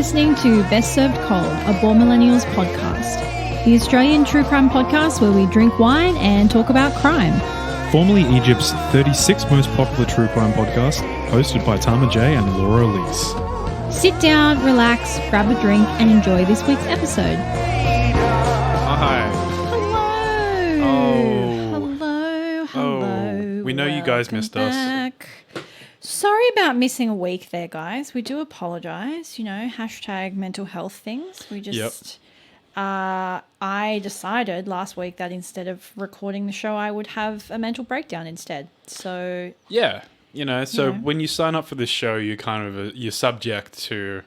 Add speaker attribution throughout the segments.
Speaker 1: listening to Best Served Cold, a Born Millennials podcast, the Australian true crime podcast where we drink wine and talk about crime.
Speaker 2: Formerly Egypt's 36th most popular true crime podcast, hosted by Tama J and Laura Elise.
Speaker 1: Sit down, relax, grab a drink, and enjoy this week's episode.
Speaker 2: Hi.
Speaker 1: Hello. Hello.
Speaker 2: We know you guys missed us.
Speaker 1: Sorry about missing a week there, guys. We do apologise. You know, hashtag mental health things. We just... I decided last week that instead of recording the show, I would have a mental breakdown instead. So...
Speaker 2: Yeah. When you sign up for this show, you're subject to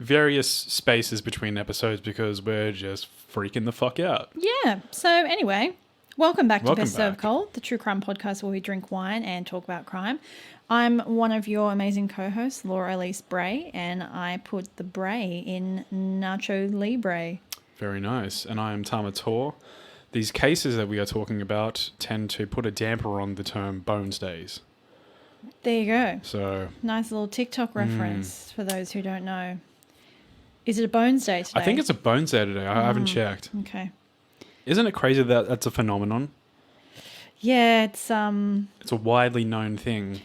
Speaker 2: various spaces between episodes because we're just freaking the fuck out.
Speaker 1: Yeah. So anyway, welcome back to Best Served Cold, the true crime podcast where we drink wine and talk about crime. I'm one of your amazing co-hosts, Laura Elise Bray, and I put the Bray in Nacho Libre.
Speaker 2: Very nice. And I am Tama Tor. These cases that we are talking about tend to put a damper on the term Bones Days.
Speaker 1: There you go.
Speaker 2: So
Speaker 1: nice little TikTok reference for those who don't know. Is it a Bones Day today?
Speaker 2: I think it's a Bones Day today. I haven't checked.
Speaker 1: Okay.
Speaker 2: Isn't it crazy that that's a phenomenon?
Speaker 1: Yeah, it's
Speaker 2: a widely known thing.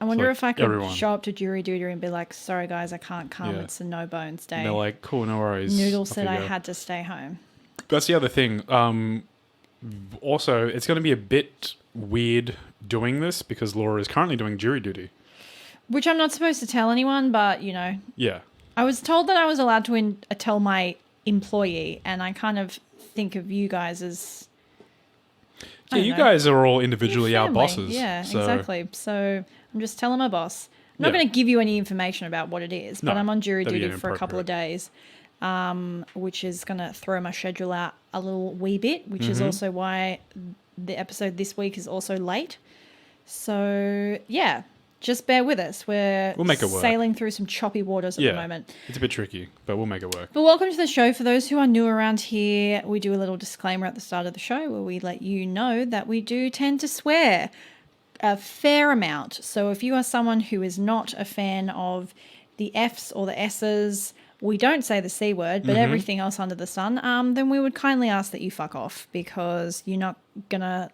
Speaker 1: I wonder if I could show up to jury duty and be like, sorry guys, I can't come. Yeah. It's a no bones day.
Speaker 2: And they're like, cool, no worries.
Speaker 1: Noodle said I had to stay home.
Speaker 2: That's the other thing. Also, it's going to be a bit weird doing this because Laura is currently doing jury duty. Which
Speaker 1: I'm not supposed to tell anyone, but, you know.
Speaker 2: Yeah.
Speaker 1: I was told that I was allowed to tell my employee, and I kind of think of you guys as...
Speaker 2: Yeah, you guys are all individually our bosses.
Speaker 1: Yeah, exactly. So I'm just telling my boss. I'm not going to give you any information about what it is, but I'm on jury duty for a couple of days, which is going to throw my schedule out a little wee bit, which is also why the episode this week is also late. So, yeah, just bear with us. We'll
Speaker 2: make it work.
Speaker 1: Sailing through some choppy waters at the moment.
Speaker 2: It's a bit tricky, but we'll make it work.
Speaker 1: But welcome to the show. For those who are new around here, we do a little disclaimer at the start of the show where we let you know that we do tend to swear a fair amount. So if you are someone who is not a fan of the F's or the S's, we don't say the C word, but everything else under the sun, then we would kindly ask that you fuck off because you're not going to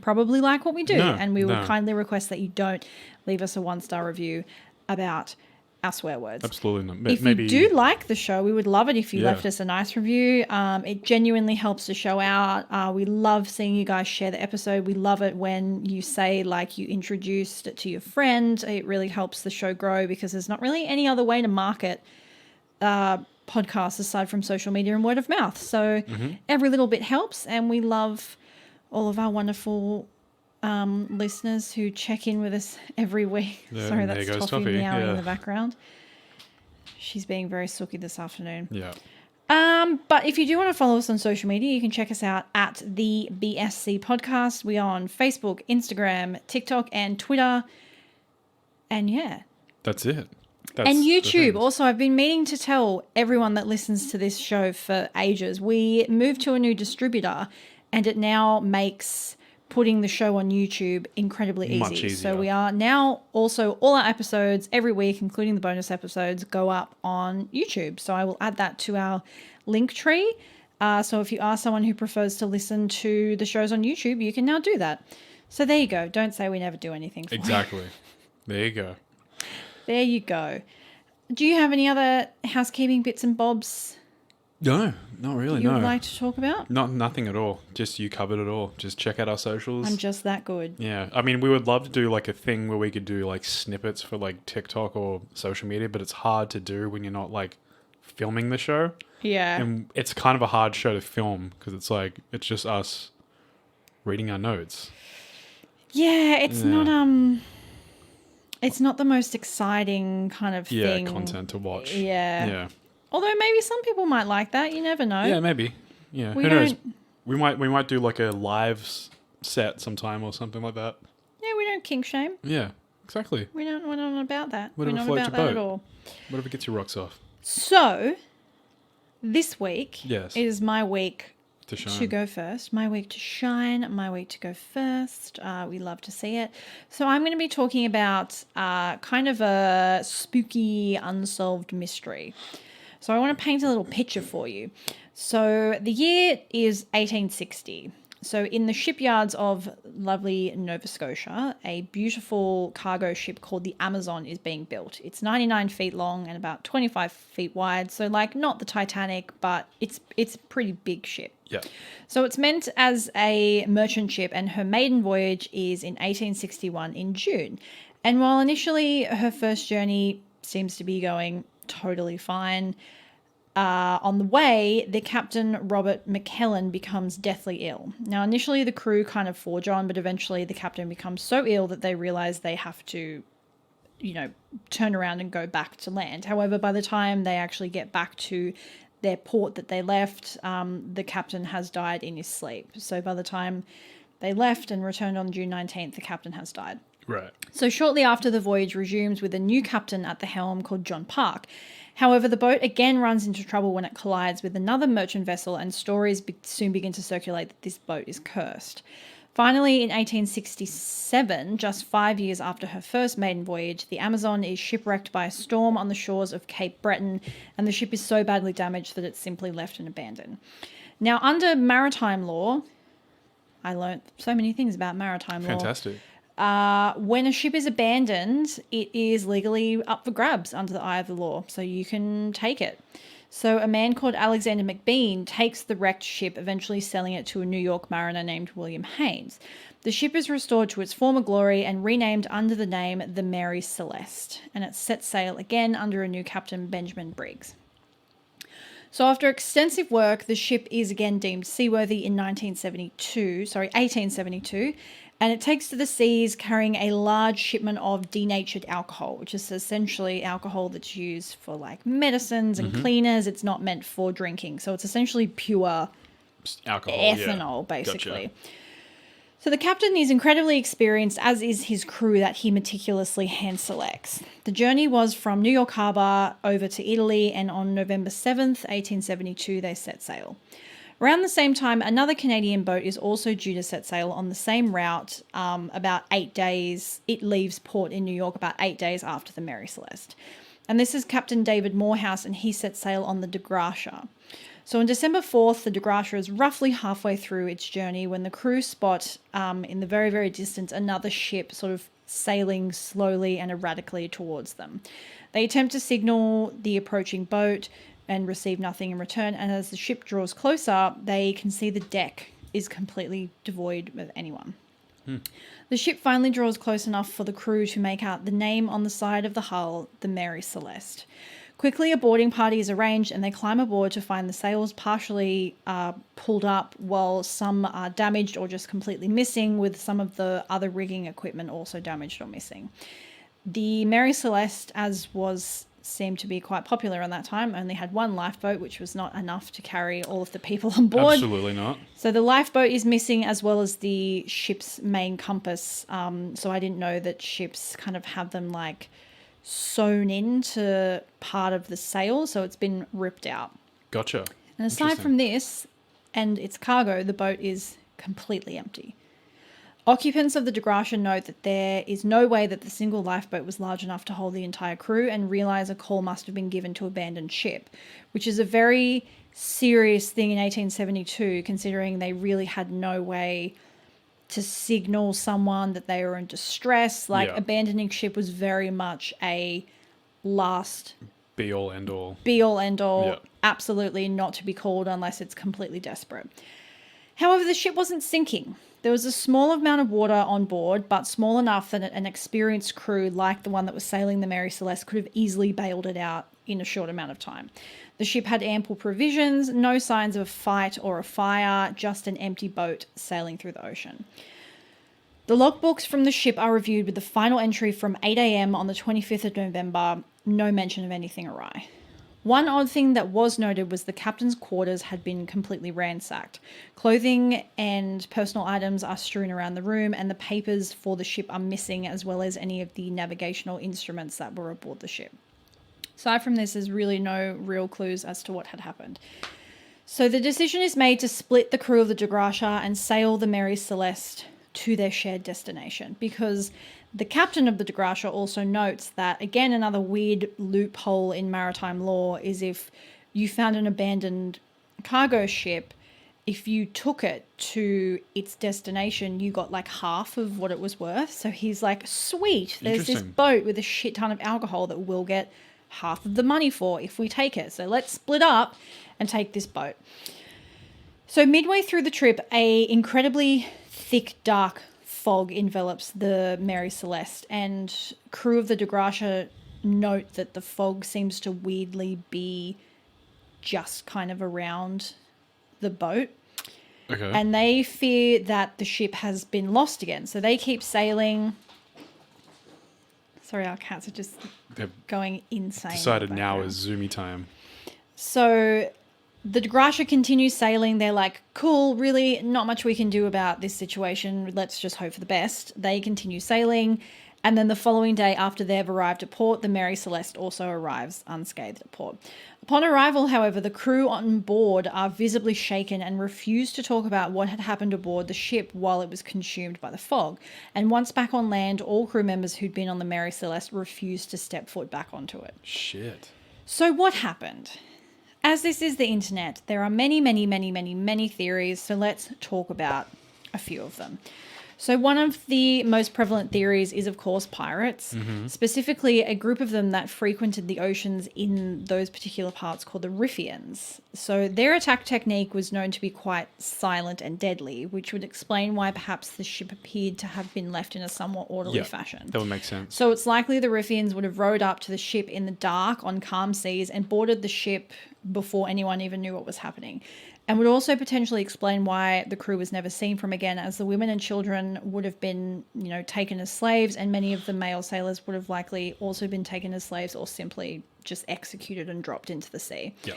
Speaker 1: probably like what we do. And we would kindly request that you don't leave us a 1-star review about our swear words.
Speaker 2: Absolutely not.
Speaker 1: If you do like the show, we would love it if you left us a nice review. It genuinely helps the show out. We love seeing you guys share the episode. We love it when you say like you introduced it to your friend. It really helps the show grow because there's not really any other way to market podcasts aside from social media and word of mouth. So every little bit helps, and we love all of our wonderful listeners who check in with us every week.
Speaker 2: Yeah,
Speaker 1: sorry, that's Toffee meowing in the background. She's being very sooky this afternoon.
Speaker 2: Yeah.
Speaker 1: But if you do want to follow us on social media, you can check us out at the BSC Podcast. We are on Facebook, Instagram, TikTok, and Twitter. And yeah.
Speaker 2: That's it.
Speaker 1: And YouTube. Also, I've been meaning to tell everyone that listens to this show for ages. We moved to a new distributor, and it now makes putting the show on YouTube incredibly easy.
Speaker 2: Much easier. So
Speaker 1: we are now also, all our episodes every week, including the bonus episodes, go up on YouTube. So I will add that to our link tree. So if you are someone who prefers to listen to the shows on YouTube, you can now do that. So there you go. Don't say we never do anything for
Speaker 2: Exactly.
Speaker 1: you.
Speaker 2: There you go.
Speaker 1: There you go. Do you have any other housekeeping bits and bobs?
Speaker 2: No, not really.
Speaker 1: You would like to talk about?
Speaker 2: Nothing at all. Just you covered it all. Just check out our socials.
Speaker 1: I'm just that good.
Speaker 2: Yeah. I mean, we would love to do like a thing where we could do like snippets for like TikTok or social media, but it's hard to do when you're not like filming the show.
Speaker 1: Yeah.
Speaker 2: And it's kind of a hard show to film because it's like, it's just us reading our notes.
Speaker 1: Yeah, it's not the most exciting kind of thing.
Speaker 2: Yeah, content to watch.
Speaker 1: Yeah. Although maybe some people might like that. You never know.
Speaker 2: Yeah, maybe. Yeah. Who knows? We might do like a live set sometime or something like that.
Speaker 1: Yeah, we don't kink shame.
Speaker 2: Yeah, exactly.
Speaker 1: We're not about that.
Speaker 2: Whatever
Speaker 1: we're not
Speaker 2: floats
Speaker 1: about
Speaker 2: your
Speaker 1: that
Speaker 2: boat.
Speaker 1: at all.
Speaker 2: Whatever gets your rocks off.
Speaker 1: So, this week
Speaker 2: Yes.
Speaker 1: is my week
Speaker 2: to
Speaker 1: go first. My week to shine. My week to go first. We love to see it. So I'm going to be talking about kind of a spooky, unsolved mystery. So I want to paint a little picture for you. So the year is 1860. So in the shipyards of lovely Nova Scotia, a beautiful cargo ship called the Amazon is being built. It's 99 feet long and about 25 feet wide. So like not the Titanic, but it's a pretty big ship.
Speaker 2: Yeah.
Speaker 1: So it's meant as a merchant ship, and her maiden voyage is in 1861 in June. And while initially her first journey seems to be going totally fine, on the way, the captain, Robert McKellen, becomes deathly ill. Now, initially the crew kind of forge on, but eventually the captain becomes so ill that they realize they have to, turn around and go back to land. However, by the time they actually get back to their port that they left, the captain has died in his sleep. So by the time they left and returned on June 19th, the captain has died.
Speaker 2: Right.
Speaker 1: So shortly after, the voyage resumes with a new captain at the helm called John Park. However, the boat again runs into trouble when it collides with another merchant vessel, and stories soon begin to circulate that this boat is cursed. Finally, in 1867, just 5 years after her first maiden voyage, the Amazon is shipwrecked by a storm on the shores of Cape Breton, and the ship is so badly damaged that it's simply left and abandoned. Now, under maritime law, I learnt so many things about maritime law.
Speaker 2: Fantastic.
Speaker 1: When a ship is abandoned, it is legally up for grabs under the eye of the law, so you can take it. So a man called Alexander McBean takes the wrecked ship, eventually selling it to a New York mariner named William Haynes. The ship is restored to its former glory and renamed under the name the Mary Celeste, and it sets sail again under a new captain, Benjamin Briggs. So after extensive work, the ship is again deemed seaworthy in 1872, and it takes to the seas carrying a large shipment of denatured alcohol, which is essentially alcohol that's used for like medicines and cleaners. It's not meant for drinking. So it's essentially pure
Speaker 2: alcohol,
Speaker 1: ethanol, basically.
Speaker 2: Gotcha.
Speaker 1: So the captain is incredibly experienced, as is his crew that he meticulously hand selects. The journey was from New York Harbour over to Italy, and on November 7th, 1872, they set sail. Around the same time, another Canadian boat is also due to set sail on the same route about 8 days. It leaves port in New York about 8 days after the Mary Celeste. And this is Captain David Morehouse, and he set sail on the De Gracia. So on December 4th, the De Gracia is roughly halfway through its journey when the crew spot in the very, very distance another ship sort of sailing slowly and erratically towards them. They attempt to signal the approaching boat and receive nothing in return, and as the ship draws closer, they can see the deck is completely devoid of anyone. The ship finally draws close enough for the crew to make out the name on the side of the hull, the Mary Celeste. Quickly, a boarding party is arranged, and they climb aboard to find the sails partially pulled up, while some are damaged or just completely missing, with some of the other rigging equipment also damaged or missing. The Mary Celeste, as seemed to be quite popular in that time, only had one lifeboat, which was not enough to carry all of the people on board.
Speaker 2: Absolutely not.
Speaker 1: So the lifeboat is missing, as well as the ship's main compass. So I didn't know that ships kind of have them like sewn into part of the sail, so it's been ripped out.
Speaker 2: Gotcha.
Speaker 1: And aside from this and its cargo, the boat is completely empty. Occupants of the De Gracia note that there is no way that the single lifeboat was large enough to hold the entire crew, and realize a call must have been given to abandon ship, which is a very serious thing in 1872, considering they really had no way to signal someone that they were in distress. Abandoning ship was very much a last
Speaker 2: be all end all.
Speaker 1: Yeah. Absolutely not to be called unless it's completely desperate. However, the ship wasn't sinking. There was a small amount of water on board, but small enough that an experienced crew like the one that was sailing the Mary Celeste could have easily bailed it out in a short amount of time. The ship had ample provisions, no signs of a fight or a fire, just an empty boat sailing through the ocean. The logbooks from the ship are reviewed with the final entry from 8 a.m. on the 25th of November, no mention of anything awry. One odd thing that was noted was the captain's quarters had been completely ransacked. Clothing and personal items are strewn around the room, and the papers for the ship are missing, as well as any of the navigational instruments that were aboard the ship. Aside from this, there's really no real clues as to what had happened. So the decision is made to split the crew of the DeGracia and sail the Mary Celeste to their shared destination, because the captain of the DeGracia also notes that, again, another weird loophole in maritime law is if you found an abandoned cargo ship, if you took it to its destination, you got like half of what it was worth. So he's like, sweet, there's this boat with a shit ton of alcohol that we'll get half of the money for if we take it. So let's split up and take this boat. So midway through the trip, a incredibly thick, dark fog envelops the Mary Celeste, and crew of the DeGracia note that the fog seems to weirdly be just kind of around the boat.
Speaker 2: Okay.
Speaker 1: And they fear that the ship has been lost again. So they keep sailing. Sorry, our cats are just going insane.
Speaker 2: Decided now is zoomy time.
Speaker 1: So the DeGracia continues sailing. They're like, cool, really not much we can do about this situation. Let's just hope for the best. They continue sailing. And then the following day, after they've arrived at port, the Mary Celeste also arrives unscathed at port. Upon arrival, however, the crew on board are visibly shaken and refuse to talk about what had happened aboard the ship while it was consumed by the fog. And once back on land, all crew members who'd been on the Mary Celeste refused to step foot back onto it.
Speaker 2: Shit.
Speaker 1: So what happened? As this is the internet, there are many, many, many, many, many theories. So let's talk about a few of them. So one of the most prevalent theories is, of course, pirates, specifically a group of them that frequented the oceans in those particular parts called the Riffians. So their attack technique was known to be quite silent and deadly, which would explain why perhaps the ship appeared to have been left in a somewhat orderly fashion.
Speaker 2: That would make sense.
Speaker 1: So it's likely the Riffians would have rowed up to the ship in the dark on calm seas and boarded the ship before anyone even knew what was happening. And would also potentially explain why the crew was never seen from again, as the women and children would have been, taken as slaves, and many of the male sailors would have likely also been taken as slaves or simply just executed and dropped into the sea.
Speaker 2: Yep.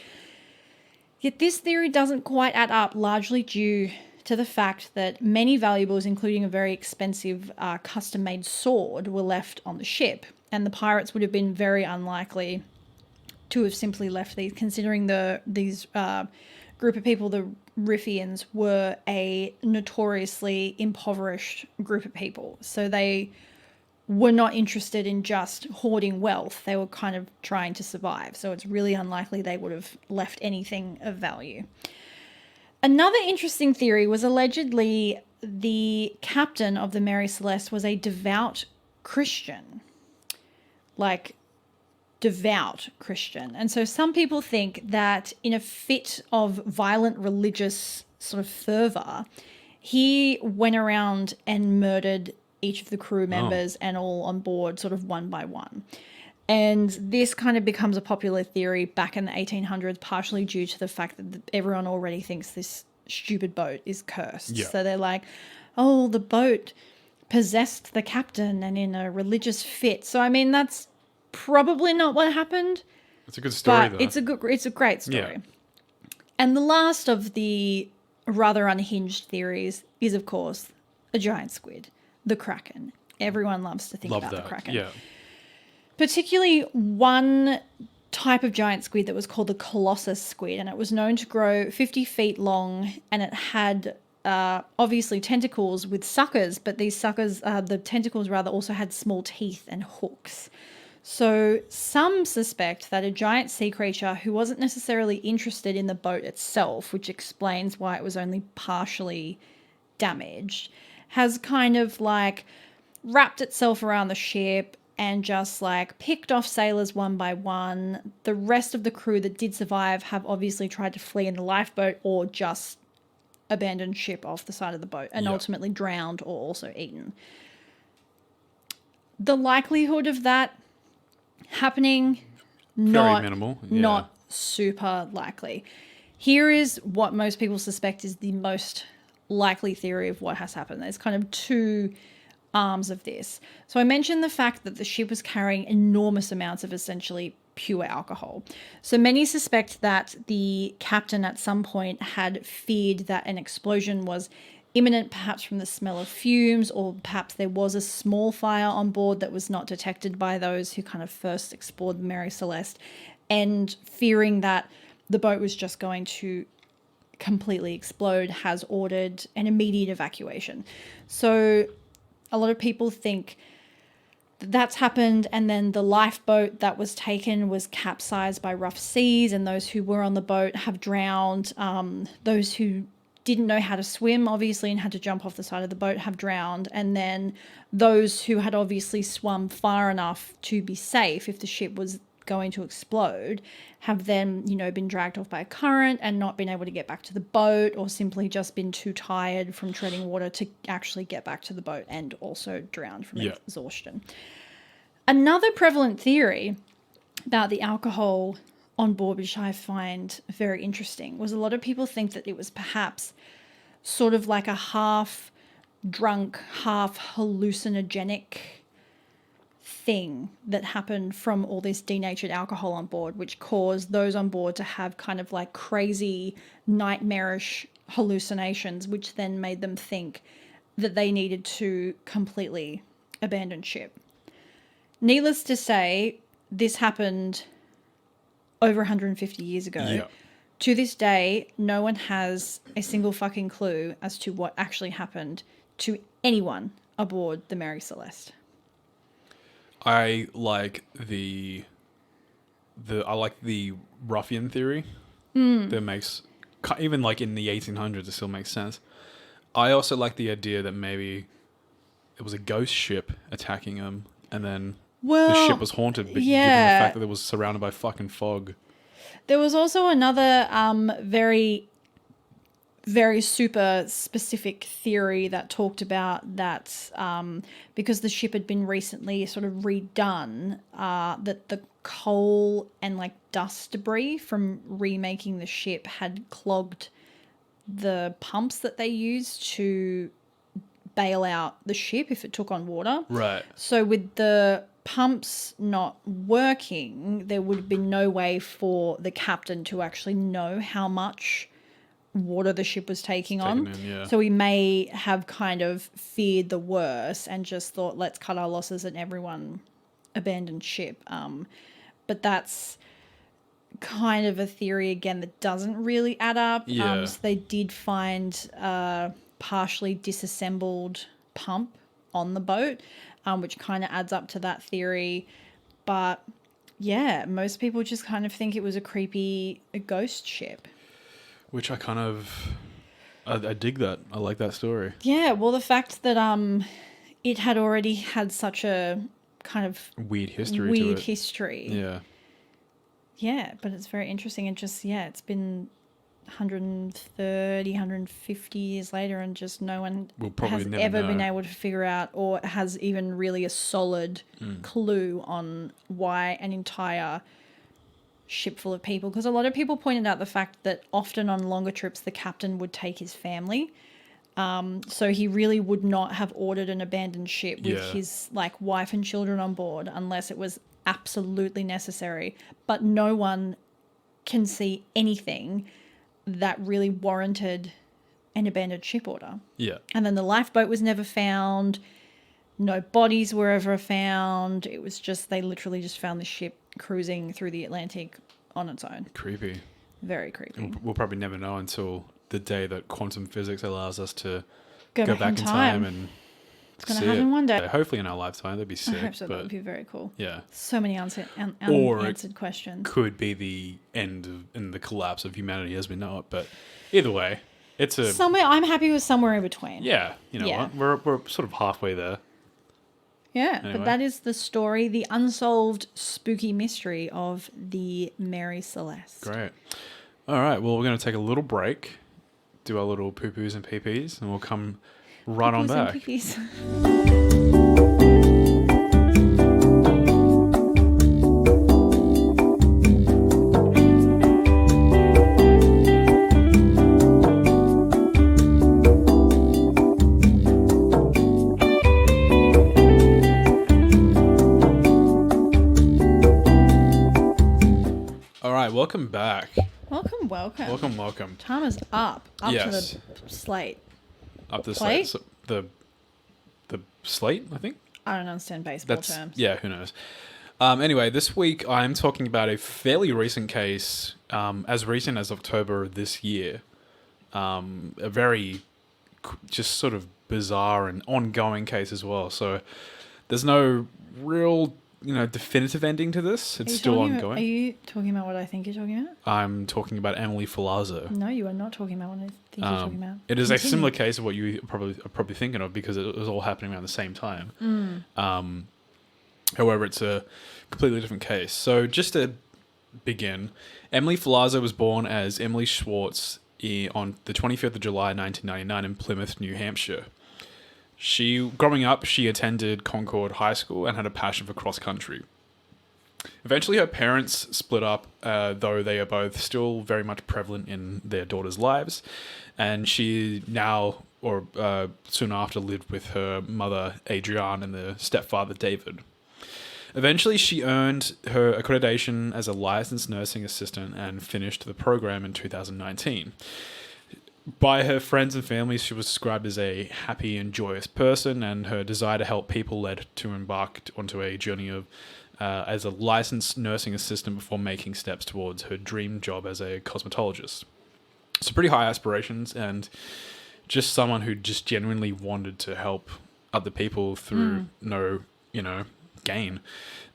Speaker 1: Yet this theory doesn't quite add up, largely due to the fact that many valuables, including a very expensive custom-made sword, were left on the ship, and the pirates would have been very unlikely to have simply left these, considering these group of people, the Riffians, were a notoriously impoverished group of people. So they were not interested in just hoarding wealth. They were kind of trying to survive. So it's really unlikely they would have left anything of value. Another interesting theory was allegedly the captain of the Mary Celeste was a devout Christian. Devout Christian. And so some people think that in a fit of violent religious sort of fervor, he went around and murdered each of the crew members and all on board sort of one by one. And this kind of becomes a popular theory back in the 1800s, partially due to the fact that everyone already thinks this stupid boat is cursed.
Speaker 2: Yeah.
Speaker 1: So they're like, oh, the boat possessed the captain and in a religious fit. So, I mean, that's probably not what happened.
Speaker 2: It's a good story,
Speaker 1: but
Speaker 2: though.
Speaker 1: It's a great story.
Speaker 2: Yeah.
Speaker 1: And the last of the rather unhinged theories is, of course, a giant squid, the Kraken. Everyone loves to think about the Kraken.
Speaker 2: Yeah.
Speaker 1: Particularly one type of giant squid that was called the Colossus Squid, and it was known to grow 50 feet long, and it had obviously tentacles with suckers, but these suckers, the tentacles rather, also had small teeth and hooks. So some suspect that a giant sea creature who wasn't necessarily interested in the boat itself, which explains why it was only partially damaged, has kind of wrapped itself around the ship and just picked off sailors one by one. The rest of the crew that did survive have obviously tried to flee in the lifeboat or just abandoned ship off the side of the boat and ultimately drowned or also eaten. The likelihood of that happening,
Speaker 2: very minimal. Yeah.
Speaker 1: Not super likely. Here is what most people suspect is the most likely theory of what has happened. There's kind of two arms of this. So I mentioned the fact that the ship was carrying enormous amounts of essentially pure alcohol. So many suspect that the captain at some point had feared that an explosion was imminent, perhaps from the smell of fumes, or perhaps there was a small fire on board that was not detected by those who kind of first explored the Mary Celeste, and fearing that the boat was just going to completely explode, has ordered an immediate evacuation. So a lot of people think that's happened, and then the lifeboat that was taken was capsized by rough seas, and those who were on the boat have drowned. Those who didn't know how to swim, obviously, and had to jump off the side of the boat have drowned. And then those who had obviously swum far enough to be safe if the ship was going to explode have then, been dragged off by a current and not been able to get back to the boat, or simply just been too tired from treading water to actually get back to the boat, and also drowned from exhaustion. Another prevalent theory about the alcohol on board, which I find very interesting, was a lot of people think that it was perhaps sort of like a half drunk, half hallucinogenic thing that happened from all this denatured alcohol on board, which caused those on board to have kind of like crazy, nightmarish hallucinations, which then made them think that they needed to completely abandon ship. Needless to say, this happened over 150 years ago.
Speaker 2: Yeah.
Speaker 1: To this day, no one has a single fucking clue as to what actually happened to anyone aboard the Mary Celeste.
Speaker 2: I like the ruffian theory. That makes, even like in the 1800s, it still makes sense. I also like the idea that maybe it was a ghost ship attacking them, and then the ship was haunted, given the fact that it was surrounded by fucking fog.
Speaker 1: There was also another very, very super specific theory that talked about that because the ship had been recently sort of redone, that the coal and like dust debris from remaking the ship had clogged the pumps that they used to bail out the ship if it took on water.
Speaker 2: Right.
Speaker 1: So with the pumps not working, there would have been no way for the captain to actually know how much water the ship was taking on. So he may have kind of feared the worst and just thought, let's cut our losses and everyone abandon ship. But that's kind of a theory, again, that doesn't really add up. So they did find a partially disassembled pump on the boat, which kind of adds up to that theory. But yeah, most people just kind of think it was a ghost ship.
Speaker 2: Which I dig that. I like that story.
Speaker 1: Yeah, well, the fact that it had already had such a kind of
Speaker 2: weird history. Yeah.
Speaker 1: Yeah, but it's very interesting, and just, it's been 130, 150 years later, and just no one has ever been able to figure out, or has even really a solid clue on why an entire ship full of people. Because a lot of people pointed out the fact that often on longer trips the captain would take his family, so he really would not have ordered an abandoned ship with his like wife and children on board unless it was absolutely necessary. But no one can see anything that really warranted an abandoned ship order. Yeah. And then the lifeboat was never found. No bodies were ever found. It was just, they literally just found the ship cruising through the Atlantic on its own.
Speaker 2: Creepy.
Speaker 1: Very creepy.
Speaker 2: And we'll probably never know until the day that quantum physics allows us to go back in time and
Speaker 1: it's going to happen one day.
Speaker 2: Hopefully in our lifetime. That'd be sick.
Speaker 1: I hope so. That would be very cool.
Speaker 2: Yeah.
Speaker 1: So many unanswered questions.
Speaker 2: Could be the end and the collapse of humanity as we know it. But either way, it's a...
Speaker 1: I'm happy with somewhere in between.
Speaker 2: Yeah. You know what? We're sort of halfway there.
Speaker 1: Yeah, anyway. But that is the story, the unsolved spooky mystery of the Mary Celeste.
Speaker 2: Great. All right. Well, we're going to take a little break, do our little poo-poos and pee-pees, and we'll come right on back. Pee-pees. Welcome back. Welcome.
Speaker 1: Tama's up to the slate.
Speaker 2: Up the slate. The slate, I think.
Speaker 1: I don't understand baseball terms.
Speaker 2: Yeah, who knows? Anyway, this week I'm talking about a fairly recent case, as recent as October this year. a very just sort of bizarre and ongoing case as well. So there's no real, definitive ending to this. It's still ongoing.
Speaker 1: Are you talking about what I think you're talking about?
Speaker 2: I'm talking about Emily Ferlazzo.
Speaker 1: No, you are not talking about what I think you're talking about.
Speaker 2: It is a similar case of what you are probably thinking of because it was all happening around the same time. However, it's a completely different case. So just to begin, Emily Ferlazzo was born as Emily Schwartz on the 25th of July 1999 in Plymouth, New Hampshire. Growing up, she attended Concord High School and had a passion for cross country. Eventually, her parents split up, though they are both still very much prevalent in their daughters' lives. And she now, or soon after, lived with her mother, Adrienne, and their stepfather, David. Eventually, she earned her accreditation as a licensed nursing assistant and finished the program in 2019. By her friends and family, she was described as a happy and joyous person, and her desire to help people led to embark onto a journey of as a licensed nursing assistant before making steps towards her dream job as a cosmetologist. So pretty high aspirations, and just someone who just genuinely wanted to help other people through no, gain.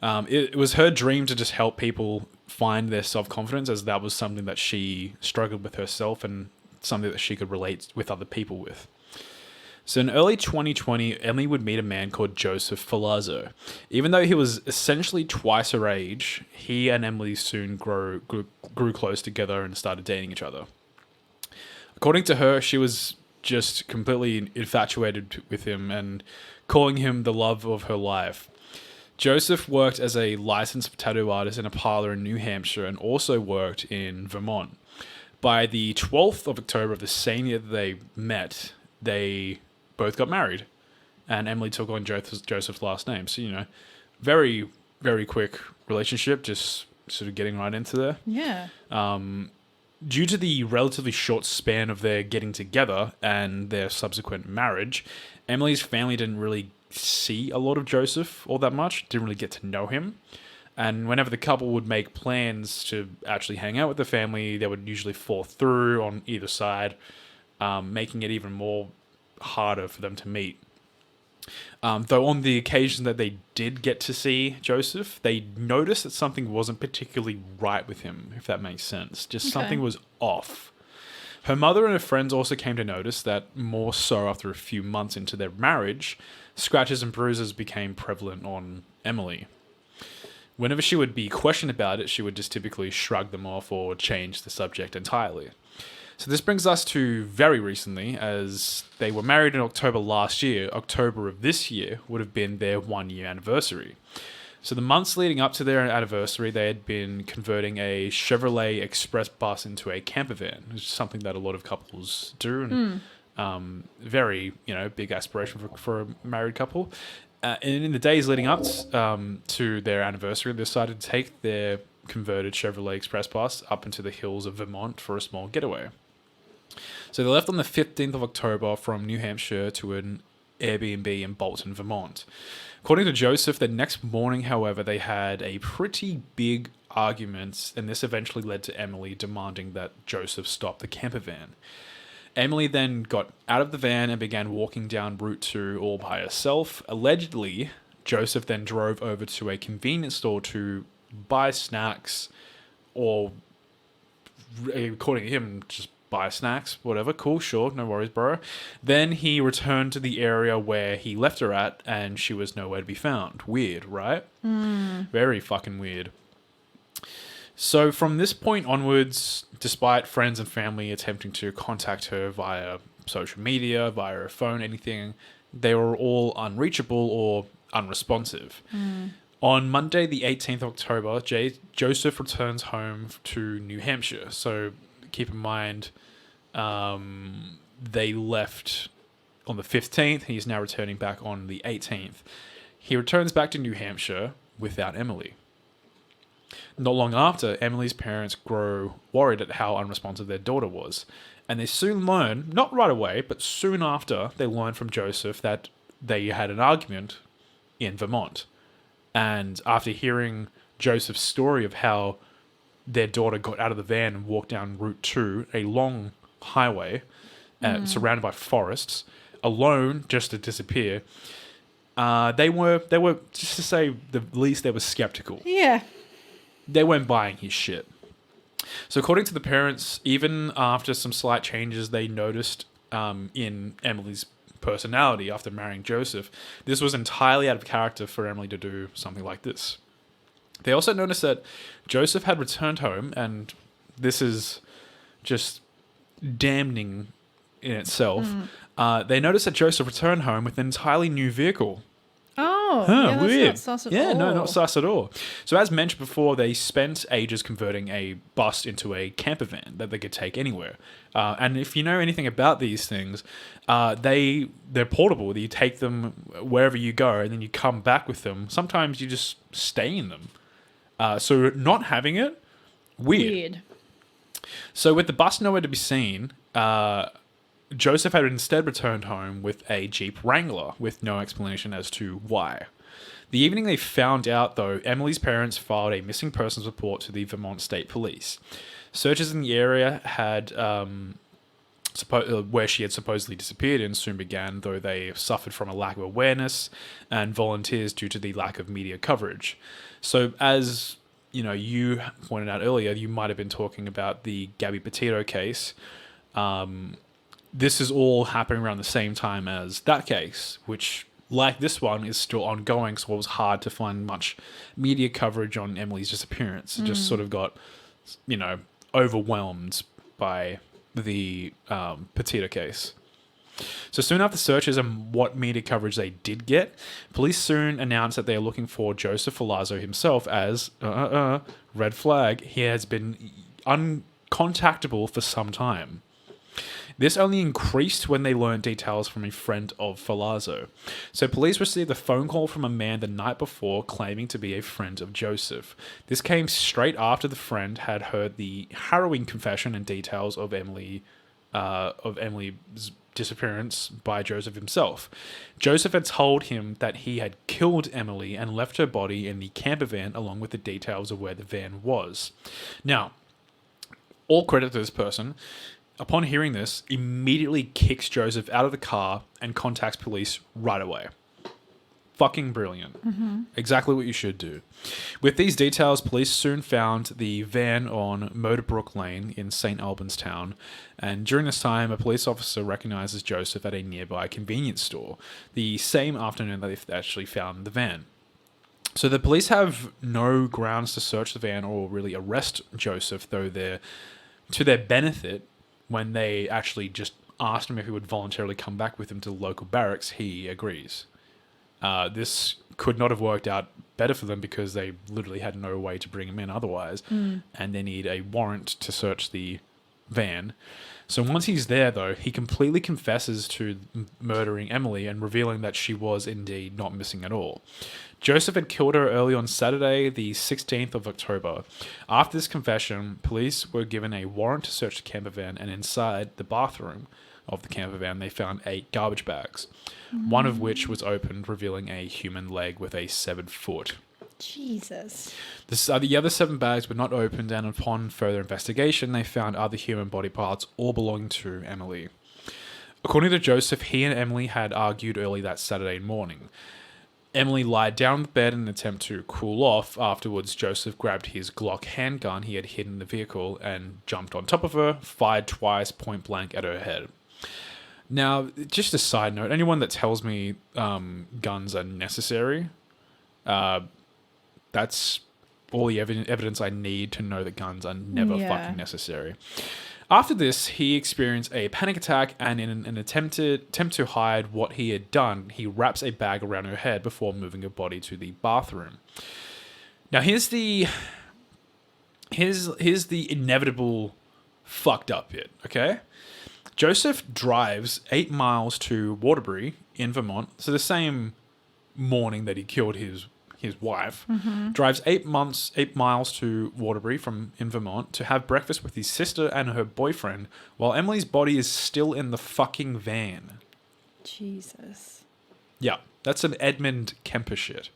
Speaker 2: It was her dream to just help people find their self-confidence, as that was something that she struggled with herself and something that she could relate with other people with. So in early 2020, Emily would meet a man called Joseph Ferlazzo. Even though he was essentially twice her age, he and Emily soon grew close together and started dating each other. According to her, she was just completely infatuated with him and calling him the love of her life. Joseph worked as a licensed tattoo artist in a parlor in New Hampshire and also worked in Vermont. By the 12th of October of the same year that they met, they both got married, and Emily took on Joseph's last name. So, very, very quick relationship, just sort of getting right into there.
Speaker 1: Yeah.
Speaker 2: Due to the relatively short span of their getting together and their subsequent marriage, Emily's family didn't really see a lot of Joseph all that much, didn't really get to know him. And whenever the couple would make plans to actually hang out with the family, they would usually fall through on either side, making it even more harder for them to meet. Though on the occasion that they did get to see Joseph, they noticed that something wasn't particularly right with him, if that makes sense. Just something was off. Her mother and her friends also came to notice that more so after a few months into their marriage, scratches and bruises became prevalent on Emily. Whenever she would be questioned about it, she would just typically shrug them off or change the subject entirely. So this brings us to very recently, as they were married in October last year. October of this year would have been their 1-year anniversary. So the months leading up to their anniversary, they had been converting a Chevrolet Express bus into a camper van, which is something that a lot of couples do, and very, big aspiration for a married couple. And in the days leading up to their anniversary, they decided to take their converted Chevrolet Express bus up into the hills of Vermont for a small getaway. So they left on the 15th of October from New Hampshire to an Airbnb in Bolton, Vermont. According to Joseph, the next morning, however, they had a pretty big argument, and this eventually led to Emily demanding that Joseph stop the camper van. Emily then got out of the van and began walking down Route 2 all by herself. Allegedly, Joseph then drove over to a convenience store to buy snacks, or according to him, just buy snacks, whatever. Cool, sure, no worries, bro. Then he returned to the area where he left her at, and she was nowhere to be found. Weird, right? Very fucking weird. So from this point onwards, despite friends and family attempting to contact her via social media, via her phone, anything, they were all unreachable or unresponsive. On Monday, the 18th of October, Joseph returns home to New Hampshire. So keep in mind, they left on the 15th. He's now returning back on the 18th. He returns back to New Hampshire without Emily. Not long after, Emily's parents grow worried at how unresponsive their daughter was. And they soon learn, not right away, but soon after, they learn from Joseph that they had an argument in Vermont. And after hearing Joseph's story of how their daughter got out of the van and walked down Route 2, a long highway, surrounded by forests, alone, just to disappear. They were, just to say the least, they were skeptical.
Speaker 1: Yeah.
Speaker 2: They weren't buying his shit. So according to the parents, even after some slight changes they noticed in Emily's personality after marrying Joseph, this was entirely out of character for Emily to do something like this. They also noticed that Joseph had returned home, and this is just damning in itself. They noticed that Joseph returned home with an entirely new vehicle.
Speaker 1: Oh,
Speaker 2: Huh,
Speaker 1: yeah, that's
Speaker 2: weird.
Speaker 1: not sus at all.
Speaker 2: Yeah, no, not sus at all. So as mentioned before, they spent ages converting a bus into a camper van that they could take anywhere. And if you know anything about these things, they're portable. You take them wherever you go, and then you come back with them. Sometimes you just stay in them. So not having it, weird. So with the bus nowhere to be seen, Joseph had instead returned home with a Jeep Wrangler with no explanation as to why. The evening they found out, though, Emily's parents filed a missing persons report to the Vermont State Police. Searches in the area had where she had supposedly disappeared in soon began, though they suffered from a lack of awareness and volunteers due to the lack of media coverage. So as you pointed out earlier, you might have been talking about the Gabby Petito case. This is all happening around the same time as that case, which, like this one, is still ongoing, so it was hard to find much media coverage on Emily's disappearance. It just sort of got, overwhelmed by the Petito case. So soon after searches and what media coverage they did get, police soon announced that they are looking for Joseph Ferlazzo himself as, red flag, he has been uncontactable for some time. This only increased when they learned details from a friend of Ferlazzo. So police received a phone call from a man the night before claiming to be a friend of Joseph. This came straight after the friend had heard the harrowing confession and details of Emily's disappearance by Joseph himself. Joseph had told him that he had killed Emily and left her body in the camper van along with the details of where the van was. Now, all credit to this person. Upon hearing this, immediately kicks Joseph out of the car and contacts police right away. Fucking brilliant. Exactly what you should do. With these details, police soon found the van on Motorbrook Lane in St. Albans Town, and during this time, a police officer recognizes Joseph at a nearby convenience store, the same afternoon that they actually found the van. So the police have no grounds to search the van or really arrest Joseph, though to their benefit, when they actually just asked him if he would voluntarily come back with them to the local barracks, he agrees. This could not have worked out better for them because they literally had no way to bring him in otherwise, and they need a warrant to search the van. So once he's there, though, he completely confesses to murdering Emily and revealing that she was indeed not missing at all. Joseph had killed her early on Saturday, the 16th of October. After this confession, police were given a warrant to search the camper van, and inside the bathroom of the camper van, they found 8 garbage bags, one of which was opened, revealing a human leg with a severed foot.
Speaker 1: Jesus.
Speaker 2: The other 7 bags were not opened, and upon further investigation, they found other human body parts, all belonging to Emily. According to Joseph, he and Emily had argued early that Saturday morning. Emily lied down on the bed in an attempt to cool off. Afterwards, Joseph grabbed his Glock handgun he had hidden in the vehicle and jumped on top of her, fired twice point blank at her head. Now, just a side note, anyone that tells me guns are necessary, that's all the evidence I need to know that guns are never fucking necessary. After this, he experienced a panic attack, and in an attempt to hide what he had done, he wraps a bag around her head before moving her body to the bathroom. Now, here's the inevitable fucked up bit, okay? Joseph drives 8 miles to Waterbury in Vermont, so the same morning that he killed his wife, drives 8 miles to Waterbury in Vermont to have breakfast with his sister and her boyfriend while Emily's body is still in the fucking van.
Speaker 1: Jesus.
Speaker 2: Yeah, that's some Edmund Kemper shit.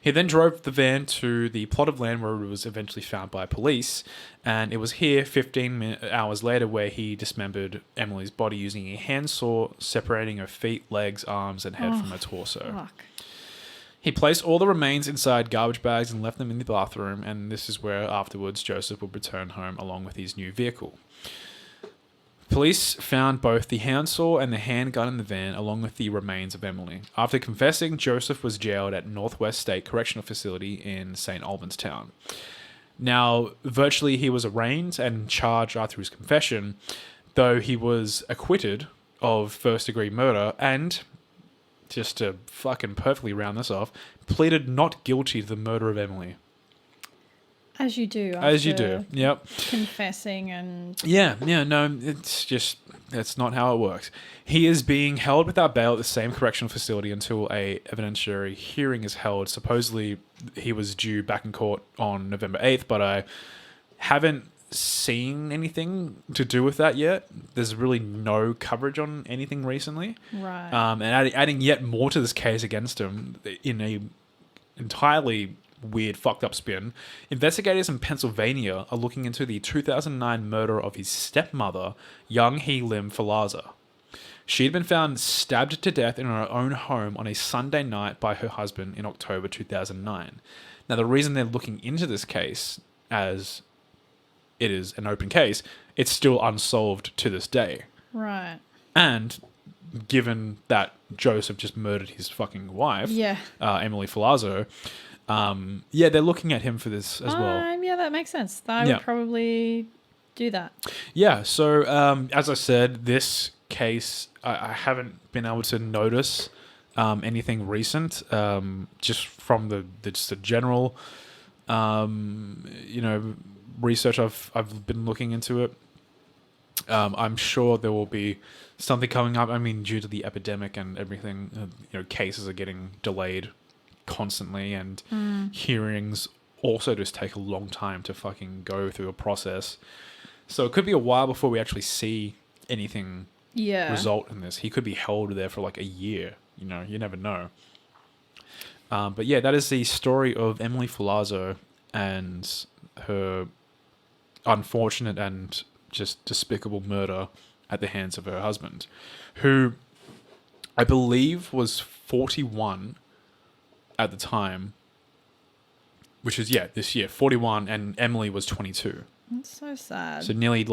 Speaker 2: He then drove the van to the plot of land where it was eventually found by police, and it was here 15 hours later where he dismembered Emily's body using a handsaw, separating her feet, legs, arms, and head from her torso.
Speaker 1: Fuck.
Speaker 2: He placed all the remains inside garbage bags and left them in the bathroom, and this is where afterwards Joseph would return home along with his new vehicle. Police found both the handsaw and the handgun in the van, along with the remains of Emily. After confessing, Joseph was jailed at Northwest State Correctional Facility in St. Albans Town. Now, virtually he was arraigned and charged after his confession, though he was acquitted of first-degree murder and, just to fucking perfectly round this off, pleaded not guilty to the murder of Emily.
Speaker 1: As you do.
Speaker 2: As you do, yep.
Speaker 1: Confessing and...
Speaker 2: Yeah, no, that's not how it works. He is being held without bail at the same correctional facility until a evidentiary hearing is held. Supposedly, he was due back in court on November 8th, but I haven't seen anything to do with that yet. There's really no coverage on anything recently.
Speaker 1: Right.
Speaker 2: And adding yet more to this case against him in a entirely weird, fucked up spin. Investigators in Pennsylvania are looking into the 2009 murder of his stepmother, young Emily Ferlazzo. She had been found stabbed to death in her own home on a Sunday night by her husband in October 2009. Now, the reason they're looking into this case, as it is an open case, it's still unsolved to this day.
Speaker 1: Right.
Speaker 2: And given that Joseph just murdered his fucking wife, Emily Ferlazzo, they're looking at him for this as well.
Speaker 1: Yeah, that makes sense. I would probably do that.
Speaker 2: Yeah, so as I said, this case, I haven't been able to notice anything recent, just from the general, research I've been looking into it. I'm sure there will be something coming up. I mean, due to the epidemic and everything, cases are getting delayed constantly, and hearings also just take a long time to fucking go through a process. So it could be a while before we actually see anything result in this. He could be held there for like a year. You never know. But yeah, that is the story of Emily Ferlazzo and her unfortunate and just despicable murder at the hands of her husband, who I believe was 41 at the time, which is, this year, 41, and Emily was 22.
Speaker 1: That's so sad.
Speaker 2: So nearly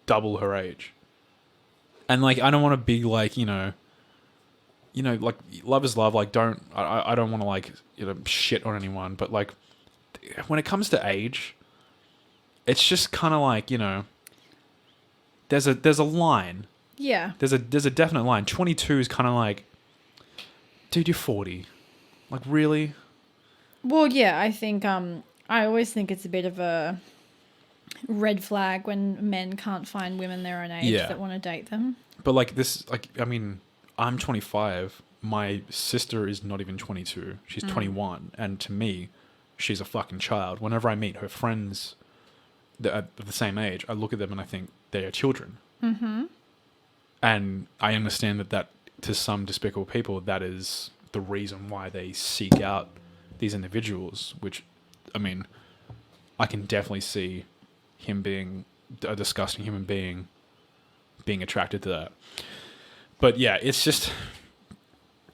Speaker 2: double her age. And, I don't want to be like, love is love. I don't want to, shit on anyone. But, when it comes to age, it's just kind of there's a line.
Speaker 1: Yeah.
Speaker 2: There's a definite line. 22 is kind of dude, you're 40. Really?
Speaker 1: Well, yeah, I think I always think it's a bit of a red flag when men can't find women their own age that want to date them.
Speaker 2: But I'm 25. My sister is not even 22. She's 21. And to me, she's a fucking child. Whenever I meet her friends that are of the same age, I look at them and I think they are children. Mm-hmm. And I understand that to some despicable people, that is the reason why they seek out these individuals, which, I mean, I can definitely see him being a disgusting human being, being attracted to that. But yeah, it's just,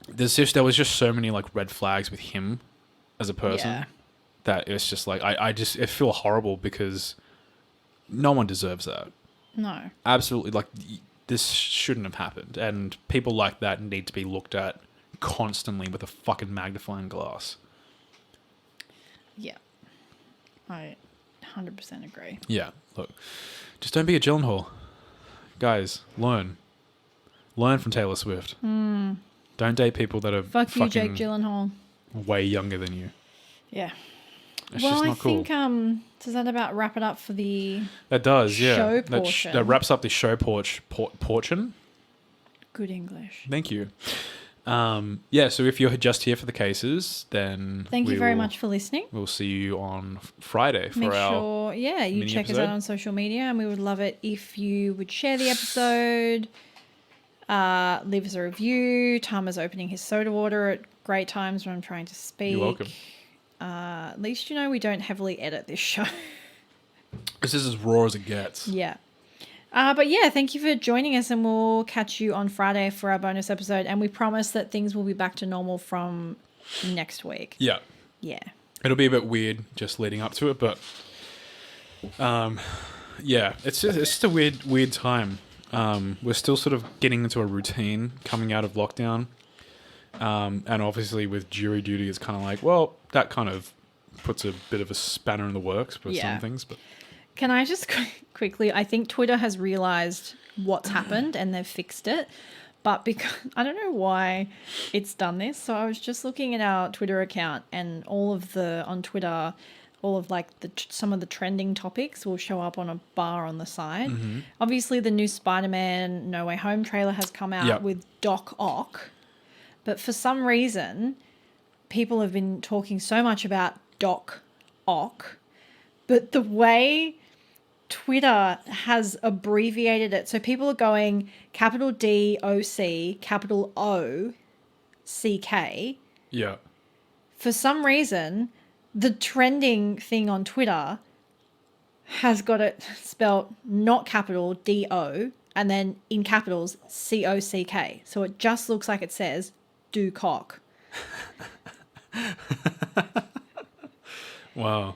Speaker 2: there was just so many red flags with him as a person that it's just I feel horrible because no one deserves that.
Speaker 1: No.
Speaker 2: Absolutely. This shouldn't have happened. And people like that need to be looked at constantly with a fucking magnifying glass.
Speaker 1: Yeah. I 100% agree.
Speaker 2: Yeah. Look, just don't be a Gyllenhaal. Guys, learn. Learn from Taylor Swift. Don't date people that are
Speaker 1: Fuck you, Jake Gyllenhaal.
Speaker 2: way younger than you.
Speaker 1: Yeah.
Speaker 2: It's just not cool.
Speaker 1: I think, does that about wrap it up for the
Speaker 2: That does, yeah.
Speaker 1: show portion?
Speaker 2: That wraps up the show portion.
Speaker 1: Good English.
Speaker 2: Thank you. So if you're just here for the cases, then
Speaker 1: thank you very much for listening.
Speaker 2: We'll see you on Friday for
Speaker 1: Make
Speaker 2: our
Speaker 1: sure, you check us out on social media, and we would love it if you would share the episode, Leave us a review. Tama's opening his soda water at great times when I'm trying to speak.
Speaker 2: You're welcome.
Speaker 1: At least you know we don't heavily edit this show.
Speaker 2: This is as raw as it gets.
Speaker 1: Yeah. But yeah, thank you for joining us, and we'll catch you on Friday for our bonus episode. And we promise that things will be back to normal from next week.
Speaker 2: Yeah.
Speaker 1: Yeah.
Speaker 2: It'll be a bit weird just leading up to it, but yeah, it's just a weird time. We're still sort of getting into a routine coming out of lockdown. And obviously with jury duty, it's kind of like, well, that kind of puts a bit of a spanner in the works for some things. But
Speaker 1: can I just quickly, I think Twitter has realized what's happened and they've fixed it. But because I don't know why it's done this. So I was just looking at our Twitter account, and on Twitter, all of like some of the trending topics will show up on a bar on the side. Mm-hmm. Obviously, the new Spider-Man No Way Home trailer has come out with Doc Ock. But for some reason, people have been talking so much about Doc Ock. But the way Twitter has abbreviated it, so people are going capital D-O-C, capital O-C-K.
Speaker 2: yeah.
Speaker 1: For some reason, the trending thing on Twitter has got it spelled not capital D-O and then in capitals C-O-C-K. So it just looks like it says do cock.
Speaker 2: Wow.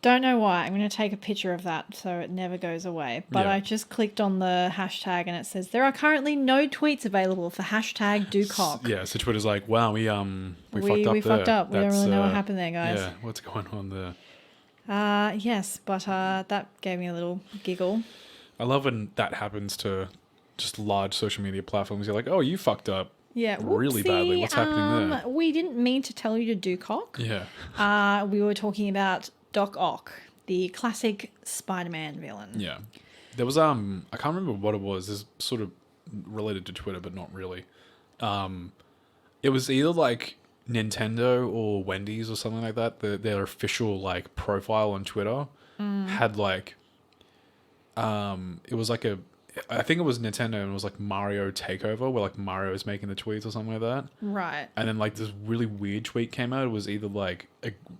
Speaker 1: Don't know why. I'm going to take a picture of that so it never goes away. But I just clicked on the hashtag and it says there are currently no tweets available for hashtag do cock.
Speaker 2: Yeah, so Twitter's like, wow, we fucked up.
Speaker 1: We fucked up. We don't really know what happened there, guys.
Speaker 2: Yeah, what's going on there?
Speaker 1: Yes, but that gave me a little giggle.
Speaker 2: I love when that happens to just large social media platforms. You're like, oh, you fucked up.
Speaker 1: Yeah,
Speaker 2: really badly. What's happening there?
Speaker 1: We didn't mean to tell you to do cock.
Speaker 2: Yeah.
Speaker 1: We were talking about Doc Ock, the classic Spider-Man villain.
Speaker 2: Yeah. There was I can't remember what it was. It's sort of related to Twitter, but not really. It was either like Nintendo or Wendy's or something like that. Their official like profile on Twitter had like it was like I think it was Nintendo, and it was like Mario Takeover, where like Mario was making the tweets or something like that.
Speaker 1: Right.
Speaker 2: And then like this really weird tweet came out. It was either like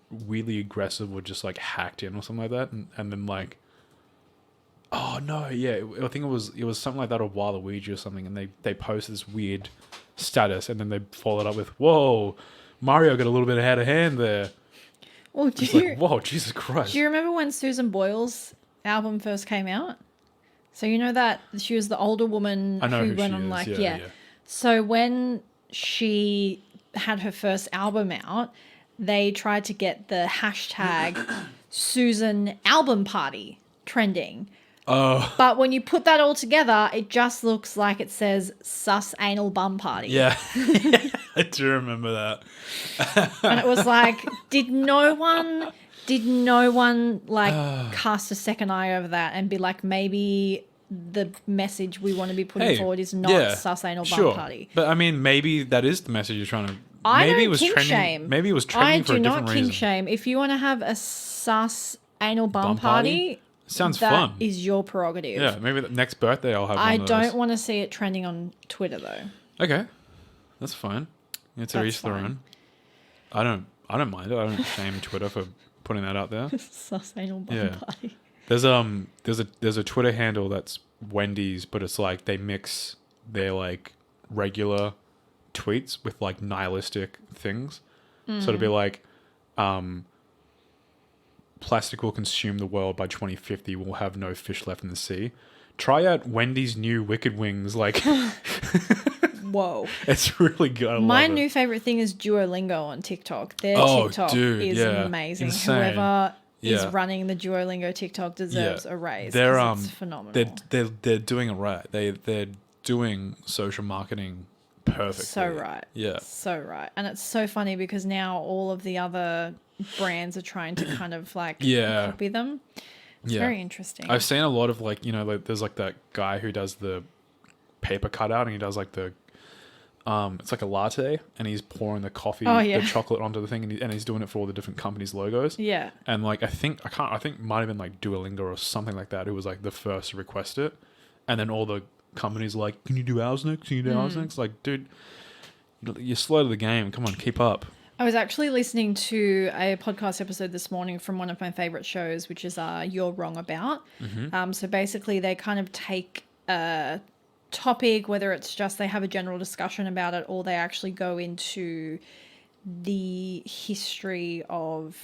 Speaker 2: really aggressive or just like hacked in or something like that. And then like, oh no, yeah, I think it was something like that, or Waluigi or something. And they posted this weird status, and then they followed up with, "Whoa, Mario got a little bit ahead of hand there."
Speaker 1: Well,
Speaker 2: like, whoa, Jesus Christ!
Speaker 1: Do you remember when Susan Boyle's album first came out? So you know that she was the older woman who went on like, yeah. So when she had her first album out, they tried to get the hashtag Susan album party trending.
Speaker 2: Oh.
Speaker 1: But when you put that all together, it just looks like it says sus anal bum party.
Speaker 2: Yeah. I do remember that.
Speaker 1: And it was like, did no one like cast a second eye over that and be like, maybe the message we want to be putting forward is not sus anal bum party?
Speaker 2: But I mean, maybe that is the message you're trying to.
Speaker 1: I
Speaker 2: maybe
Speaker 1: don't
Speaker 2: it was
Speaker 1: kink
Speaker 2: trending.
Speaker 1: shame.
Speaker 2: Maybe it was trending for a different reason.
Speaker 1: I do not kink shame. If you want to have a sus anal bum party,
Speaker 2: sounds fun.
Speaker 1: That is your prerogative.
Speaker 2: Yeah, maybe the next birthday I'll have one
Speaker 1: I
Speaker 2: of those.
Speaker 1: don't want to see it trending on Twitter though.
Speaker 2: Okay, that's fine. It's each their own. I don't mind it. I don't shame Twitter for putting that out there.
Speaker 1: Sus anal bum party.
Speaker 2: There's a Twitter handle that's Wendy's, but it's like they mix their like regular tweets with like nihilistic things. So it'll be like, plastic will consume the world by 2050. We'll have no fish left in the sea. Try out Wendy's new Wicked Wings. Like,
Speaker 1: whoa,
Speaker 2: it's really good.
Speaker 1: My new favorite thing is Duolingo on TikTok. Their TikTok is amazing.
Speaker 2: Insane.
Speaker 1: Whoever is running the Duolingo TikTok deserves a raise. It's phenomenal.
Speaker 2: They're doing it right. They're doing social marketing perfectly.
Speaker 1: So right.
Speaker 2: Yeah.
Speaker 1: So right. And it's so funny because now all of the other brands are trying to kind of like copy them. It's very interesting.
Speaker 2: I've seen a lot of like, like there's like that guy who does the paper cutout, and he does like the it's like a latte, and he's pouring the coffee, the chocolate onto the thing, and he's doing it for all the different companies' logos. Yeah. And like I think it might have been like Duolingo or something like that, who was like the first to request it, and then all the companies are like, can you do ours next? Can you do ours next? Like, dude, you're slow to the game. Come on, keep up.
Speaker 1: I was actually listening to a podcast episode this morning from one of my favorite shows, which is You're Wrong About. So basically they kind of take a topic, whether it's just they have a general discussion about it or they actually go into the history of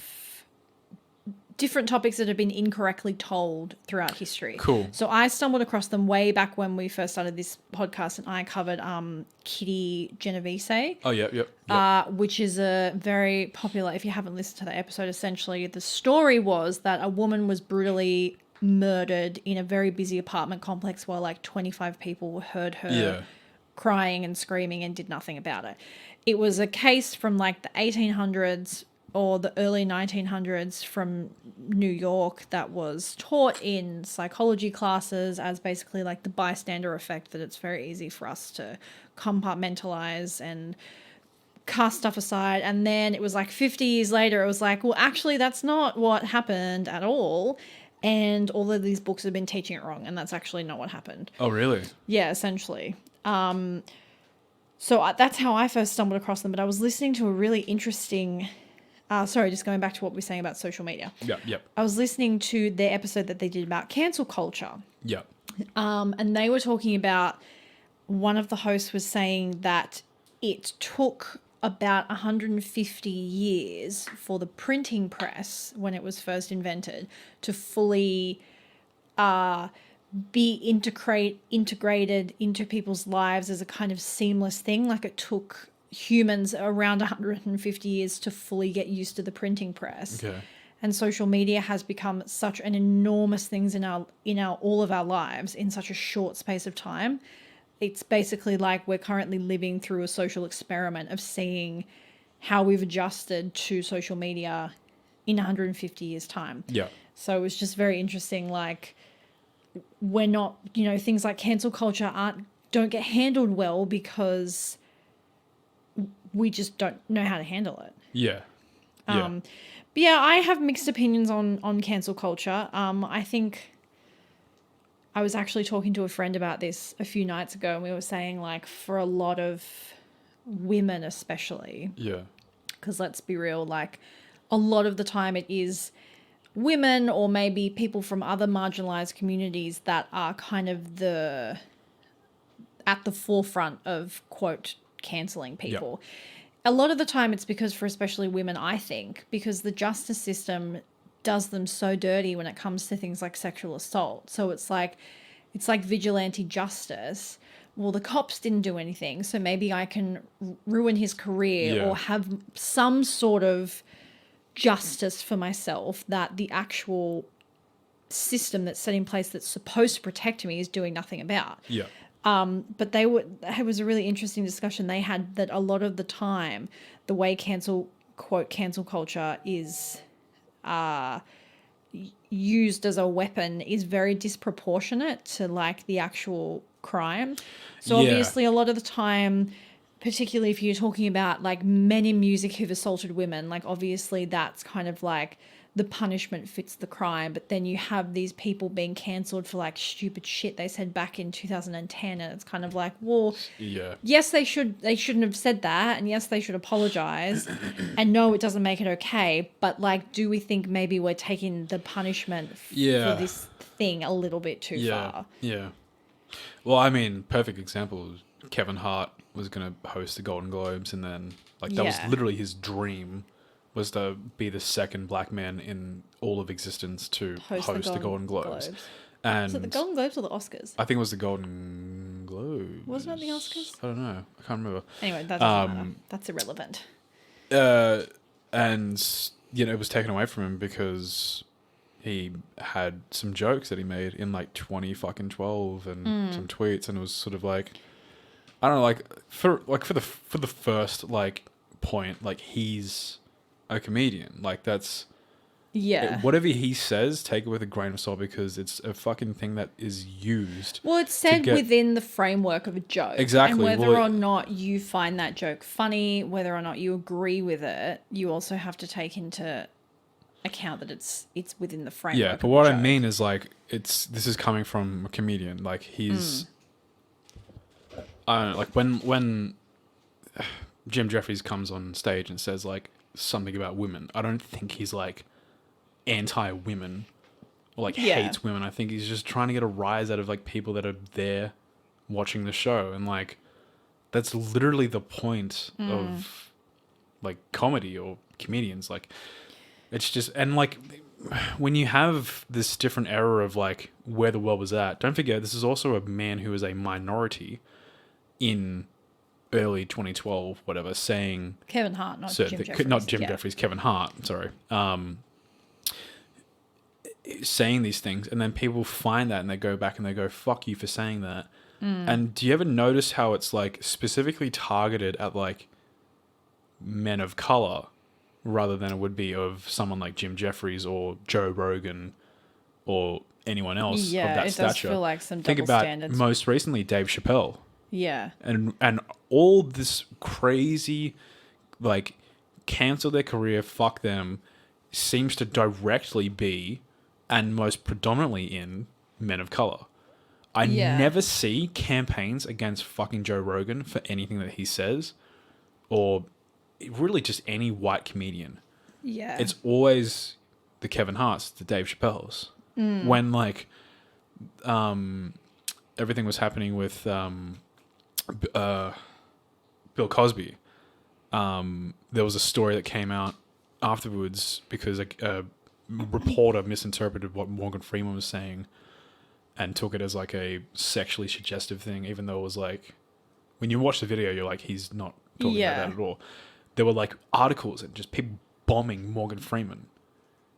Speaker 1: different topics that have been incorrectly told throughout history.
Speaker 2: Cool.
Speaker 1: So I stumbled across them way back when we first started this podcast, and I covered Kitty Genovese.
Speaker 2: Oh, yep.
Speaker 1: Which is a very popular, if you haven't listened to that episode, essentially the story was that a woman was brutally murdered in a very busy apartment complex while like 25 people heard her crying and screaming and did nothing about it. It was a case from like the 1800s or the early 1900s from New York that was taught in psychology classes as basically like the bystander effect, that it's very easy for us to compartmentalize and cast stuff aside. And then it was like 50 years later, it was like, well, actually, that's not what happened at all. And all of these books have been teaching it wrong, and that's actually not what happened.
Speaker 2: Oh, really?
Speaker 1: Yeah, essentially. So that's how I first stumbled across them. But I was listening to a really interesting... just going back to what we were saying about social media.
Speaker 2: Yep.
Speaker 1: I was listening to their episode that they did about cancel culture.
Speaker 2: Yep.
Speaker 1: And they were talking about, one of the hosts was saying that it took about 150 years for the printing press, when it was first invented, to fully be integrated into people's lives as a kind of seamless thing. Like it took humans around 150 years to fully get used to the printing press.
Speaker 2: Okay.
Speaker 1: And social media has become such an enormous thing in our all of our lives in such a short space of time. It's basically like we're currently living through a social experiment of seeing how we've adjusted to social media in 150 years' time.
Speaker 2: Yeah.
Speaker 1: So it was just very interesting. Like, we're not, things like cancel culture don't get handled well because we just don't know how to handle it.
Speaker 2: Yeah.
Speaker 1: But yeah, I have mixed opinions on cancel culture. I think I was actually talking to a friend about this a few nights ago, and we were saying, like, for a lot of women especially, because let's be real, like, a lot of the time it is women or maybe people from other marginalized communities that are kind of at the forefront of, quote, canceling people. A lot of the time it's because, for especially women, I think, because the justice system does them so dirty when it comes to things like sexual assault. So it's like vigilante justice. Well, the cops didn't do anything, so maybe I can ruin his career or have some sort of justice for myself that the actual system that's set in place that's supposed to protect me is doing nothing about.
Speaker 2: Yeah.
Speaker 1: But it was a really interesting discussion they had, that a lot of the time the way cancel culture is used as a weapon is very disproportionate to like the actual crime. So obviously a lot of the time, particularly if you're talking about like men in music who've assaulted women, like obviously that's kind of like the punishment fits the crime. But then you have these people being cancelled for like stupid shit they said back in 2010, and it's kind of like, well, yes, they shouldn't have said that, and yes, they should apologize, and no, it doesn't make it okay. But like, do we think maybe we're taking the punishment for this thing a little bit too far?
Speaker 2: Yeah. Well, I mean, perfect example. Kevin Hart was going to host the Golden Globes, and then like that was literally his dream, was to be the second black man in all of existence to host the Golden Globes. And
Speaker 1: was it the Golden Globes or the Oscars?
Speaker 2: I think it was the Golden Globes.
Speaker 1: Wasn't it the Oscars?
Speaker 2: I don't know. I can't remember.
Speaker 1: Anyway, that doesn't matter. That's irrelevant.
Speaker 2: And it was taken away from him because he had some jokes that he made in like 2012 and some tweets, and it was sort of like, I don't know, like for the first like point, like he's a comedian, like that's whatever he says, take it with a grain of salt, because it's a fucking thing that is used.
Speaker 1: Well, it's said within the framework of a joke.
Speaker 2: Exactly.
Speaker 1: And whether or not you find that joke funny, whether or not you agree with it, you also have to take into account that it's within the framework.
Speaker 2: Yeah, but what I mean is like this is coming from a comedian. Like he's I don't know, like when Jim Jeffries comes on stage and says like something about women, I don't think he's like anti-women or like
Speaker 1: Yeah.
Speaker 2: hates women. I think he's just trying to get a rise out of like people that are there watching the show, and like that's literally the point of like comedy or comedians. Like it's just, and like when you have this different era of like where the world was at, don't forget this is also a man who is a minority in early 2012, whatever, saying
Speaker 1: Kevin Hart, not
Speaker 2: so
Speaker 1: Jim Jeffries.
Speaker 2: not Jim Jeffries, Kevin Hart, sorry, saying these things, and then people find that and they go back and they go, "Fuck you for saying that." And do you ever notice how it's like specifically targeted at like men of color rather than it would be of someone like Jim Jeffries or Joe Rogan or anyone else of
Speaker 1: Yeah,
Speaker 2: that
Speaker 1: it
Speaker 2: stature?
Speaker 1: does feel like some
Speaker 2: Think
Speaker 1: double
Speaker 2: about
Speaker 1: standards.
Speaker 2: most recently Dave Chappelle.
Speaker 1: Yeah.
Speaker 2: And all this crazy like cancel their career, fuck them, seems to directly be and most predominantly in men of color. I
Speaker 1: Yeah.
Speaker 2: never see campaigns against fucking Joe Rogan for anything that he says, or really just any white comedian.
Speaker 1: Yeah.
Speaker 2: It's always the Kevin Harts, the Dave Chappelles. When like everything was happening with Bill Cosby, there was a story that came out afterwards because a reporter misinterpreted what Morgan Freeman was saying and took it as like a sexually suggestive thing, even though it was like, when you watch the video, you're like, he's not talking about that at all. There were like articles and just people bombing Morgan Freeman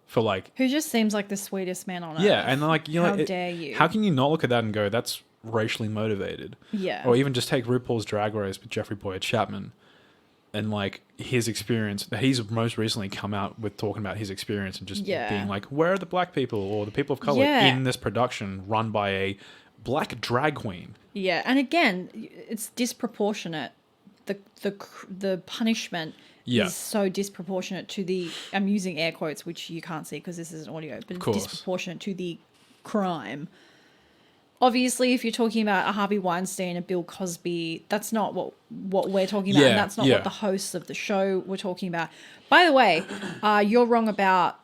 Speaker 2: for like,
Speaker 1: Who just seems like the sweetest man on earth.
Speaker 2: yeah, and like, you know,
Speaker 1: How dare you?
Speaker 2: How can you not look at that and go, that's racially motivated?
Speaker 1: Yeah.
Speaker 2: Or even just take RuPaul's Drag Race with Jeffrey Boyd Chapman and like his experience. He's most recently come out with talking about his experience and just being like, where are the black people or the people of color in this production run by a black drag queen?
Speaker 1: Yeah, and again, it's disproportionate. The punishment is so disproportionate to the, I'm using air quotes, which you can't see because this is an audio, but it's disproportionate to the crime. Obviously, if you're talking about a Harvey Weinstein, a Bill Cosby, that's not what we're talking about, and that's not what the hosts of the show were talking about. By the way, you're wrong about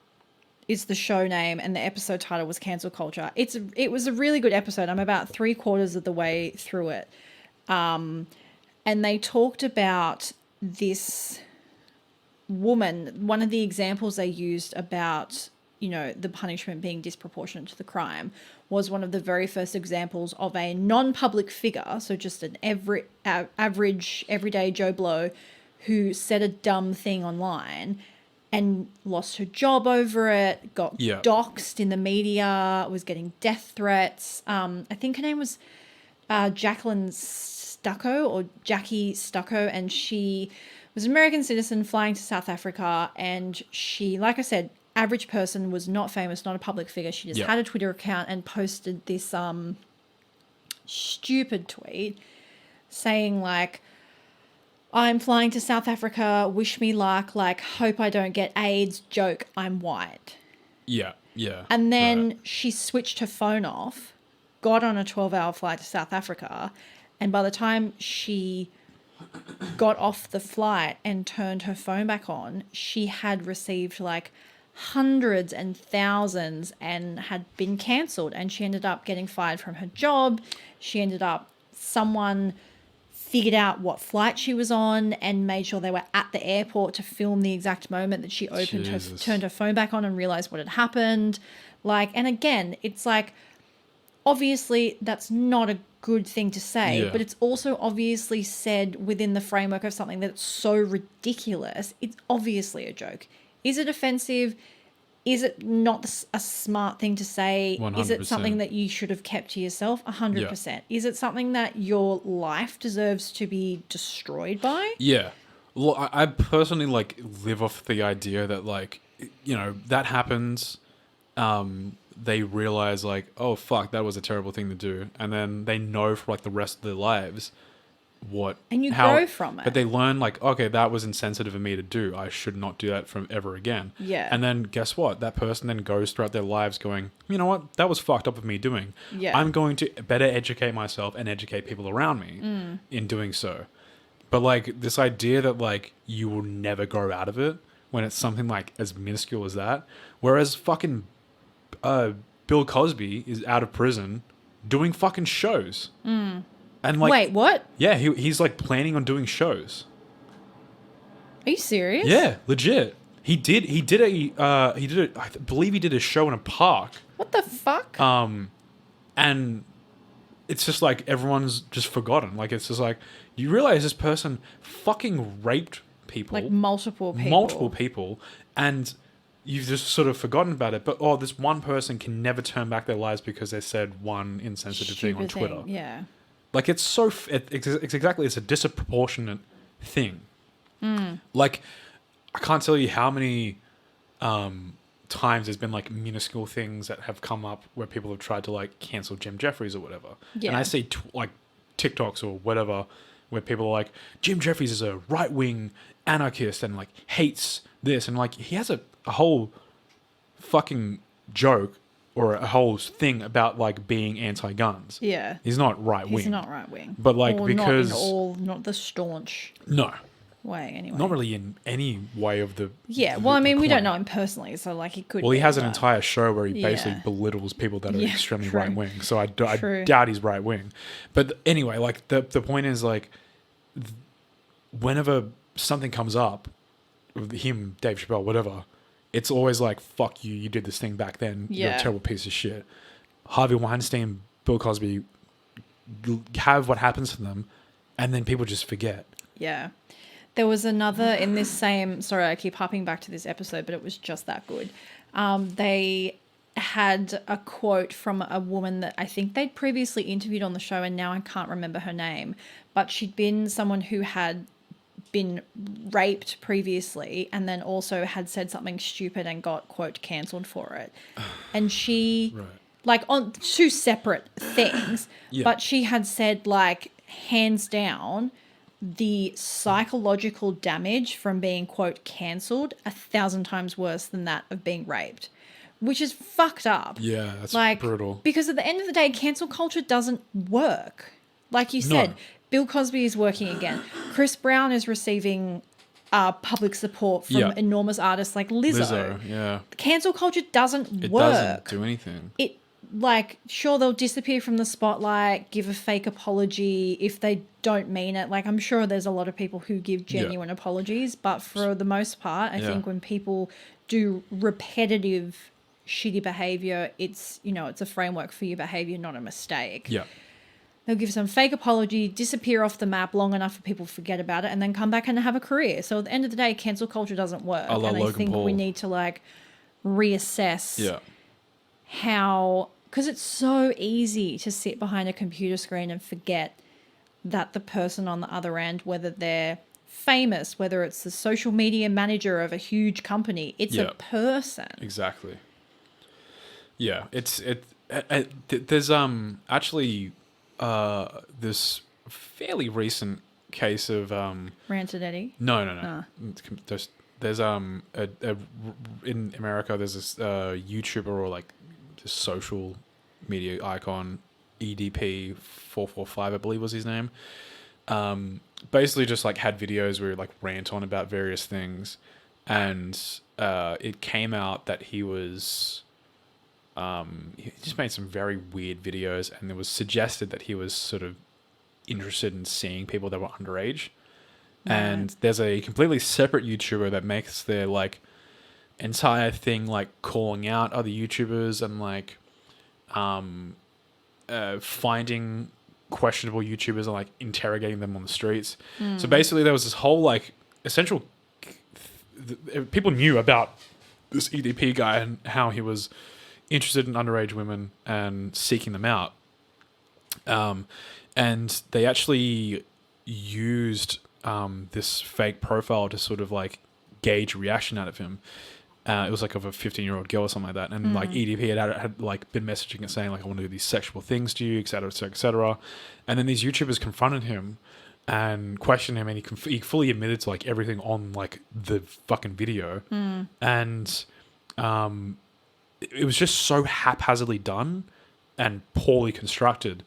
Speaker 1: it's the show name, and the episode title was Cancel Culture. It was a really good episode. I'm about 3/4 of the way through it. And they talked about this woman. One of the examples they used about, you know, the punishment being disproportionate to the crime was one of the very first examples of a non-public figure, so just an average, everyday Joe Blow, who said a dumb thing online and lost her job over it, got doxxed in the media, was getting death threats. I think her name was Jacqueline Stucco or Jackie Stucco, and she was an American citizen flying to South Africa, and she, like I said, average person, was not famous, not a public figure. She just had a Twitter account and posted this stupid tweet saying like, I'm flying to South Africa, wish me luck, like, hope I don't get AIDS, joke, I'm white.
Speaker 2: Yeah.
Speaker 1: And then she switched her phone off, got on a 12-hour flight to South Africa, and by the time she got off the flight and turned her phone back on, she had received like hundreds and thousands and had been cancelled, and she ended up getting fired from her job. She ended up, someone figured out what flight she was on and made sure they were at the airport to film the exact moment that she turned her phone back on and realized what had happened. Like, and again, it's like, obviously that's not a good thing to say, but it's also obviously said within the framework of something that's so ridiculous. It's obviously a joke. Is it offensive? Is it not a smart thing to say?
Speaker 2: 100%.
Speaker 1: Is it something that you should have kept to yourself? 100%. Is it something that your life deserves to be destroyed by?
Speaker 2: Yeah. Well, I personally like live off the idea that like, you know, that happens. They realize like, oh fuck, that was a terrible thing to do, and then they know for like the rest of their lives,
Speaker 1: And you grow from it.
Speaker 2: But they learn like, okay, that was insensitive of me to do. I should not do that from ever again.
Speaker 1: Yeah.
Speaker 2: And then guess what? That person then goes throughout their lives going, you know what? That was fucked up of me doing.
Speaker 1: Yeah.
Speaker 2: I'm going to better educate myself and educate people around me in doing so. But like this idea that like you will never grow out of it when it's something like as minuscule as that. Whereas fucking Bill Cosby is out of prison doing fucking shows. And like,
Speaker 1: wait, what?
Speaker 2: Yeah, he's like planning on doing shows.
Speaker 1: Are you serious?
Speaker 2: Yeah, legit. He did I believe he did a show in a park.
Speaker 1: What the fuck?
Speaker 2: And it's just like everyone's just forgotten. Like it's just like you realize this person fucking raped people.
Speaker 1: Like multiple people.
Speaker 2: And you've just sort of forgotten about it. But this one person can never turn back their lives because they said one insensitive thing on Twitter.
Speaker 1: Yeah.
Speaker 2: Like it's exactly, it's a disproportionate thing. Like I can't tell you how many times there's been like minuscule things that have come up where people have tried to like cancel Jim Jeffries or whatever.
Speaker 1: Yeah.
Speaker 2: And I see like TikToks or whatever where people are like, Jim Jeffries is a right-wing anarchist and like hates this. And like he has a whole fucking joke or a whole thing about like being anti-guns.
Speaker 1: Yeah.
Speaker 2: He's not right-wing.
Speaker 1: He's not right-wing.
Speaker 2: But like
Speaker 1: or
Speaker 2: because...
Speaker 1: not the staunch
Speaker 2: No.
Speaker 1: way anyway.
Speaker 2: Not really in any way of the...
Speaker 1: Yeah, well, I mean, we don't know him personally, so like he could...
Speaker 2: Well, he has an entire show where he basically
Speaker 1: Yeah.
Speaker 2: belittles people that are extremely
Speaker 1: true.
Speaker 2: right-wing. So I
Speaker 1: True.
Speaker 2: doubt he's right-wing. But anyway, like the point is like whenever something comes up with him, Dave Chappelle, whatever, it's always like, fuck you, you did this thing back then. You're a
Speaker 1: Yeah.
Speaker 2: terrible piece of shit. Harvey Weinstein, Bill Cosby, have what happens to them, and then people just forget.
Speaker 1: Yeah. There was another in this same... Sorry, I keep hopping back to this episode, but it was just that good. They had a quote from a woman that I think they'd previously interviewed on the show, and now I can't remember her name. But she'd been someone who had been raped previously and then also had said something stupid and got, quote, cancelled for it. And she...
Speaker 2: Right.
Speaker 1: Like on two separate things,
Speaker 2: Yeah.
Speaker 1: but she had said like hands down the psychological damage from being, quote, cancelled 1,000 times worse than that of being raped, which is fucked up.
Speaker 2: Yeah, that's
Speaker 1: like,
Speaker 2: brutal.
Speaker 1: Because at the end of the day, cancel culture doesn't work. Like you said,
Speaker 2: No.
Speaker 1: Bill Cosby is working again. Chris Brown is receiving public support from
Speaker 2: Yeah.
Speaker 1: enormous artists like Lizzo.
Speaker 2: Yeah.
Speaker 1: Cancel culture doesn't
Speaker 2: It
Speaker 1: work.
Speaker 2: doesn't do anything.
Speaker 1: It, like, sure, they'll disappear from the spotlight, give a fake apology if they don't mean it. Like, I'm sure there's a lot of people who give genuine apologies, but for the most part, I think when people do repetitive shitty behavior, it's, you know, it's a framework for your behavior, not a mistake.
Speaker 2: Yeah.
Speaker 1: They'll give some fake apology, disappear off the map long enough for people to forget about it, and then come back and have a career. So at the end of the day, cancel culture doesn't work.
Speaker 2: A la
Speaker 1: And I
Speaker 2: Logan
Speaker 1: think
Speaker 2: Paul.
Speaker 1: we need to, like, reassess
Speaker 2: Yeah.
Speaker 1: how... Because it's so easy to sit behind a computer screen and forget that the person on the other end, whether they're famous, whether it's the social media manager of a huge company, it's a person.
Speaker 2: Exactly. Yeah, there's actually this fairly recent case of
Speaker 1: Ranted Eddie.
Speaker 2: no. There's in America there's this YouTuber or like this social media icon, EDP 445 I believe was his name. Basically just like had videos where he like rant on about various things, and it came out that he just made some very weird videos, and it was suggested that he was sort of interested in seeing people that were underage. And there's a completely separate YouTuber that makes their like entire thing like calling out other YouTubers and like finding questionable YouTubers and like interrogating them on the streets. So basically there was this whole like essential people knew about this EDP guy and how he was interested in underage women and seeking them out. And they actually used this fake profile to sort of like gauge reaction out of him. It was like of a 15-year-old girl or something like that. And like EDP had like been messaging and saying like, I want to do these sexual things to you, et cetera, et cetera, et cetera. And then these YouTubers confronted him and questioned him, and he fully admitted to like everything on like the fucking video, and it was just so haphazardly done and poorly constructed,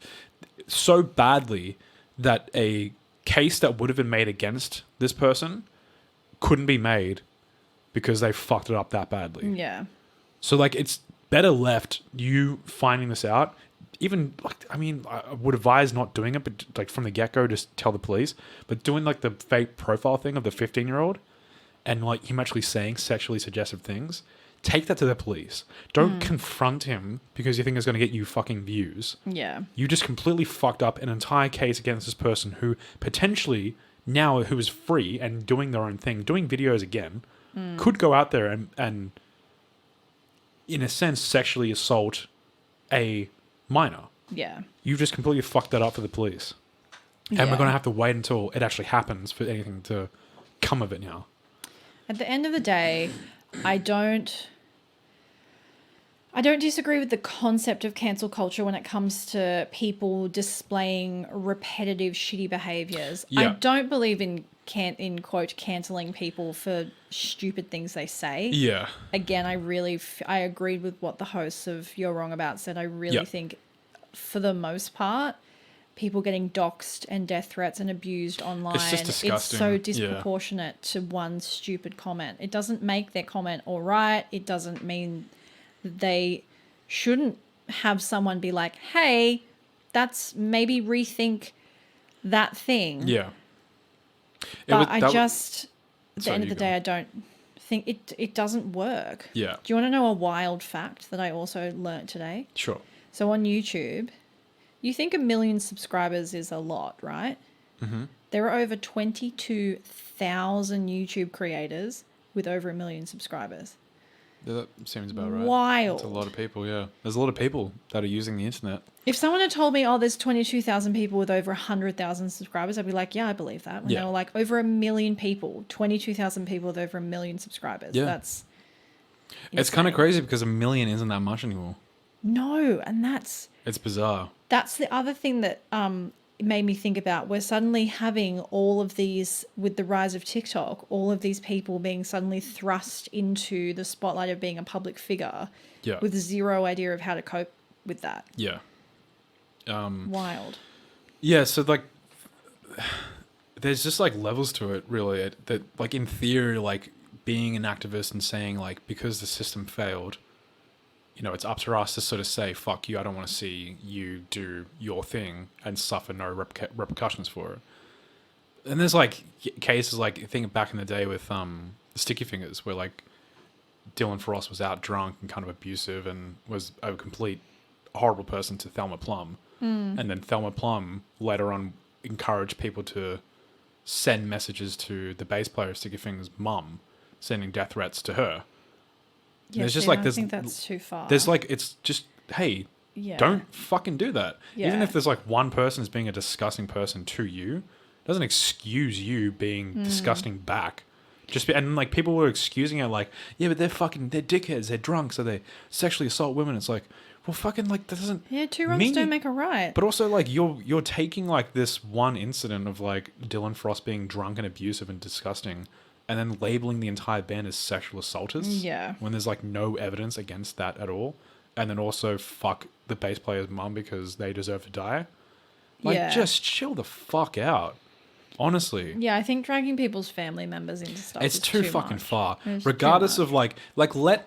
Speaker 2: so badly that a case that would have been made against this person couldn't be made because they fucked it up that badly.
Speaker 1: Yeah.
Speaker 2: So like it's better left you finding this out. Even like, I mean, I would advise not doing it, but like from the get-go, just tell the police. But doing like the fake profile thing of the 15-year-old and like him actually saying sexually suggestive things, take that to the police. Don't confront him because you think it's going to get you fucking views.
Speaker 1: Yeah.
Speaker 2: You just completely fucked up an entire case against this person who potentially now, who is free and doing their own thing, doing videos again, could go out there and in a sense sexually assault a minor.
Speaker 1: Yeah.
Speaker 2: You just completely fucked that up for the police. And we're going to have to wait until it actually happens for anything to come of it now.
Speaker 1: At the end of the day, I don't disagree with the concept of cancel culture when it comes to people displaying repetitive shitty behaviors.
Speaker 2: Yeah.
Speaker 1: I don't believe in quote canceling people for stupid things they say.
Speaker 2: Yeah.
Speaker 1: Again, I agreed with what the hosts of You're Wrong About said. I really think for the most part, people getting doxxed and death threats and abused online,
Speaker 2: It's just disgusting.
Speaker 1: it's so disproportionate to one stupid comment. It doesn't make their comment all right. It doesn't mean they shouldn't have someone be like, hey, that's maybe rethink that thing.
Speaker 2: Yeah.
Speaker 1: But at the end of the day,
Speaker 2: go.
Speaker 1: I don't think it doesn't work.
Speaker 2: Yeah.
Speaker 1: Do you want to know a wild fact that I also learnt today?
Speaker 2: Sure.
Speaker 1: So on YouTube, you think 1 million subscribers is a lot, right?
Speaker 2: Mm-hmm.
Speaker 1: There are over 22,000 YouTube creators with over 1 million subscribers.
Speaker 2: That seems about right.
Speaker 1: Wild.
Speaker 2: That's a lot of people, yeah. There's a lot of people that are using the internet.
Speaker 1: If someone had told me, oh, there's 22,000 people with over 100,000 subscribers, I'd be like, yeah, I believe that. When they were like, over 1 million people, 22,000 people with over 1 million subscribers.
Speaker 2: Yeah.
Speaker 1: That's
Speaker 2: It's kind of
Speaker 1: insane.
Speaker 2: crazy because 1 million isn't that much anymore.
Speaker 1: No, and that's
Speaker 2: bizarre.
Speaker 1: That's the other thing that made me think about. We're suddenly having all of these, with the rise of TikTok, all of these people being suddenly thrust into the spotlight of being a public figure with zero idea of how to cope with that.
Speaker 2: Yeah.
Speaker 1: Wild.
Speaker 2: Yeah, so like there's just like levels to it really that like in theory like being an activist and saying like because the system failed, you know, it's up to us to sort of say, fuck you, I don't want to see you do your thing and suffer no repercussions for it. And there's like cases like, think back in the day with the Sticky Fingers where like Dylan Frost was out drunk and kind of abusive and was a complete horrible person to Thelma Plum. And then Thelma Plum later on encouraged people to send messages to the bass player of Sticky Fingers' mum, sending death threats to her.
Speaker 1: Yeah,
Speaker 2: there's just
Speaker 1: I
Speaker 2: like
Speaker 1: think that's too far.
Speaker 2: There's like it's just hey, don't fucking do that. Even
Speaker 1: Yeah.
Speaker 2: if there's like one person is being a disgusting person to you, it doesn't excuse you being disgusting back. And like people were excusing it like, yeah, but they're dickheads, they're drunk, so they sexually assault women. It's like, well, fucking like that doesn't.
Speaker 1: Yeah, two wrongs don't make a right.
Speaker 2: But also like you're taking like this one incident of like Dylan Frost being drunk and abusive and disgusting, and then labeling the entire band as sexual assaulters.
Speaker 1: Yeah.
Speaker 2: When there's like no evidence against that at all, and then also fuck the bass player's mum because they deserve to die. Like, just chill the fuck out. Honestly.
Speaker 1: Yeah, I think dragging people's family members into stuff
Speaker 2: It's
Speaker 1: is
Speaker 2: too
Speaker 1: much.
Speaker 2: fucking far.
Speaker 1: It's
Speaker 2: Regardless
Speaker 1: too
Speaker 2: of like let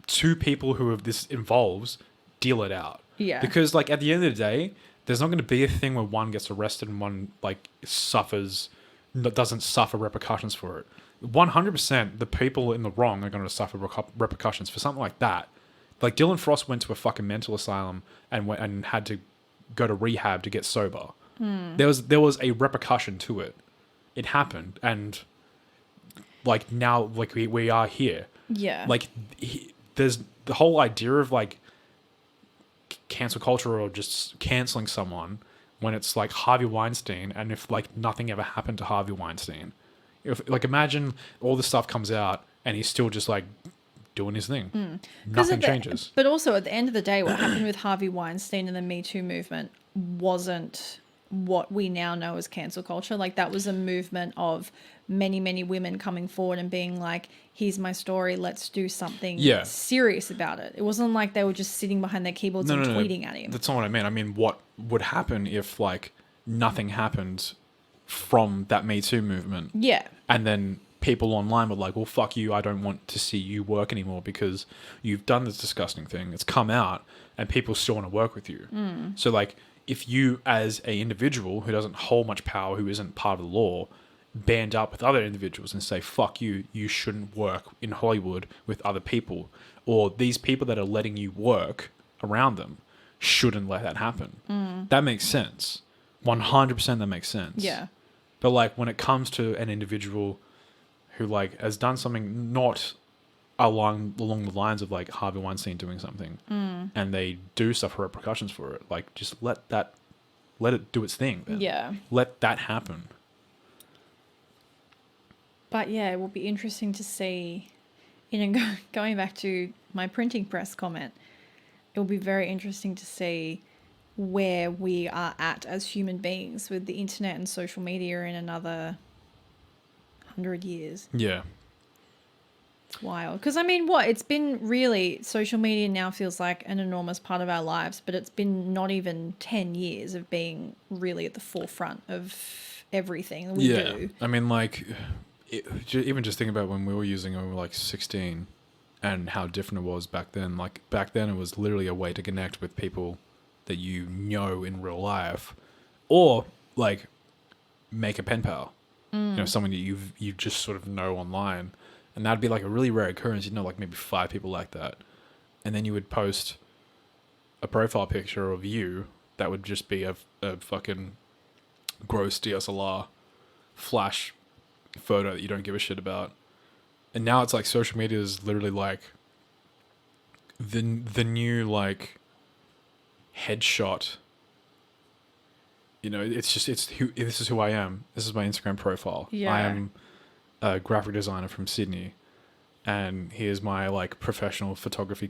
Speaker 2: two people who have this involves deal it out.
Speaker 1: Yeah.
Speaker 2: Because like at the end of the day, there's not going to be a thing where one gets arrested and one like doesn't suffer repercussions for it. 100% the people in the wrong are going to suffer repercussions for something like that. Like Dylan Frost went to a fucking mental asylum and had to go to rehab to get sober. There was a repercussion to it. It happened, and like now, like we are here.
Speaker 1: Yeah.
Speaker 2: Like there's the whole idea of like cancel culture or just canceling someone when it's like Harvey Weinstein, and if like nothing ever happened to Harvey Weinstein. If like imagine all this stuff comes out and he's still just like doing his thing. Nothing changes.
Speaker 1: But also at the end of the day, what happened with Harvey Weinstein and the Me Too movement wasn't what we now know as cancel culture. Like that was a movement of many, many women coming forward and being like, here's my story, let's do something serious about it. It wasn't like they were just sitting behind their keyboards and tweeting at him.
Speaker 2: That's not what I mean. I mean, what would happen if like nothing happened from that Me Too movement?
Speaker 1: Yeah.
Speaker 2: And then people online were like, well, fuck you, I don't want to see you work anymore because you've done this disgusting thing. It's come out and people still want to work with you. So like, if you as a individual who doesn't hold much power, who isn't part of the law, band up with other individuals and say, fuck you, you shouldn't work in Hollywood with other people, or these people that are letting you work around them shouldn't let that happen. That makes sense. 100% that makes sense.
Speaker 1: Yeah.
Speaker 2: But like when it comes to an individual who like has done something not along the lines of like Harvey Weinstein doing something, and they do suffer repercussions for it, like just let it do its thing then.
Speaker 1: Yeah.
Speaker 2: Let that happen.
Speaker 1: But yeah, it will be interesting to see, going back to my printing press comment, it will be very interesting to see where we are at as human beings with the internet and social media in another 100 years.
Speaker 2: Yeah.
Speaker 1: It's wild. Because, I mean, it's been really, social media now feels like an enormous part of our lives, but it's been not even 10 years of being really at the forefront of everything we do.
Speaker 2: I mean, like, even just thinking about when we were using it when we were like 16 and how different it was back then. Like, back then it was literally a way to connect with people that you know in real life, or like make a pen pal, someone that you just sort of know online. And that'd be like a really rare occurrence. You'd know like maybe 5 people like that. And then you would post a profile picture of you that would just be a fucking gross DSLR flash photo that you don't give a shit about. And now it's like social media is literally like the new like headshot. This is who I am. This is my Instagram profile.
Speaker 1: Yeah.
Speaker 2: I am a graphic designer from Sydney, and here's my like professional photography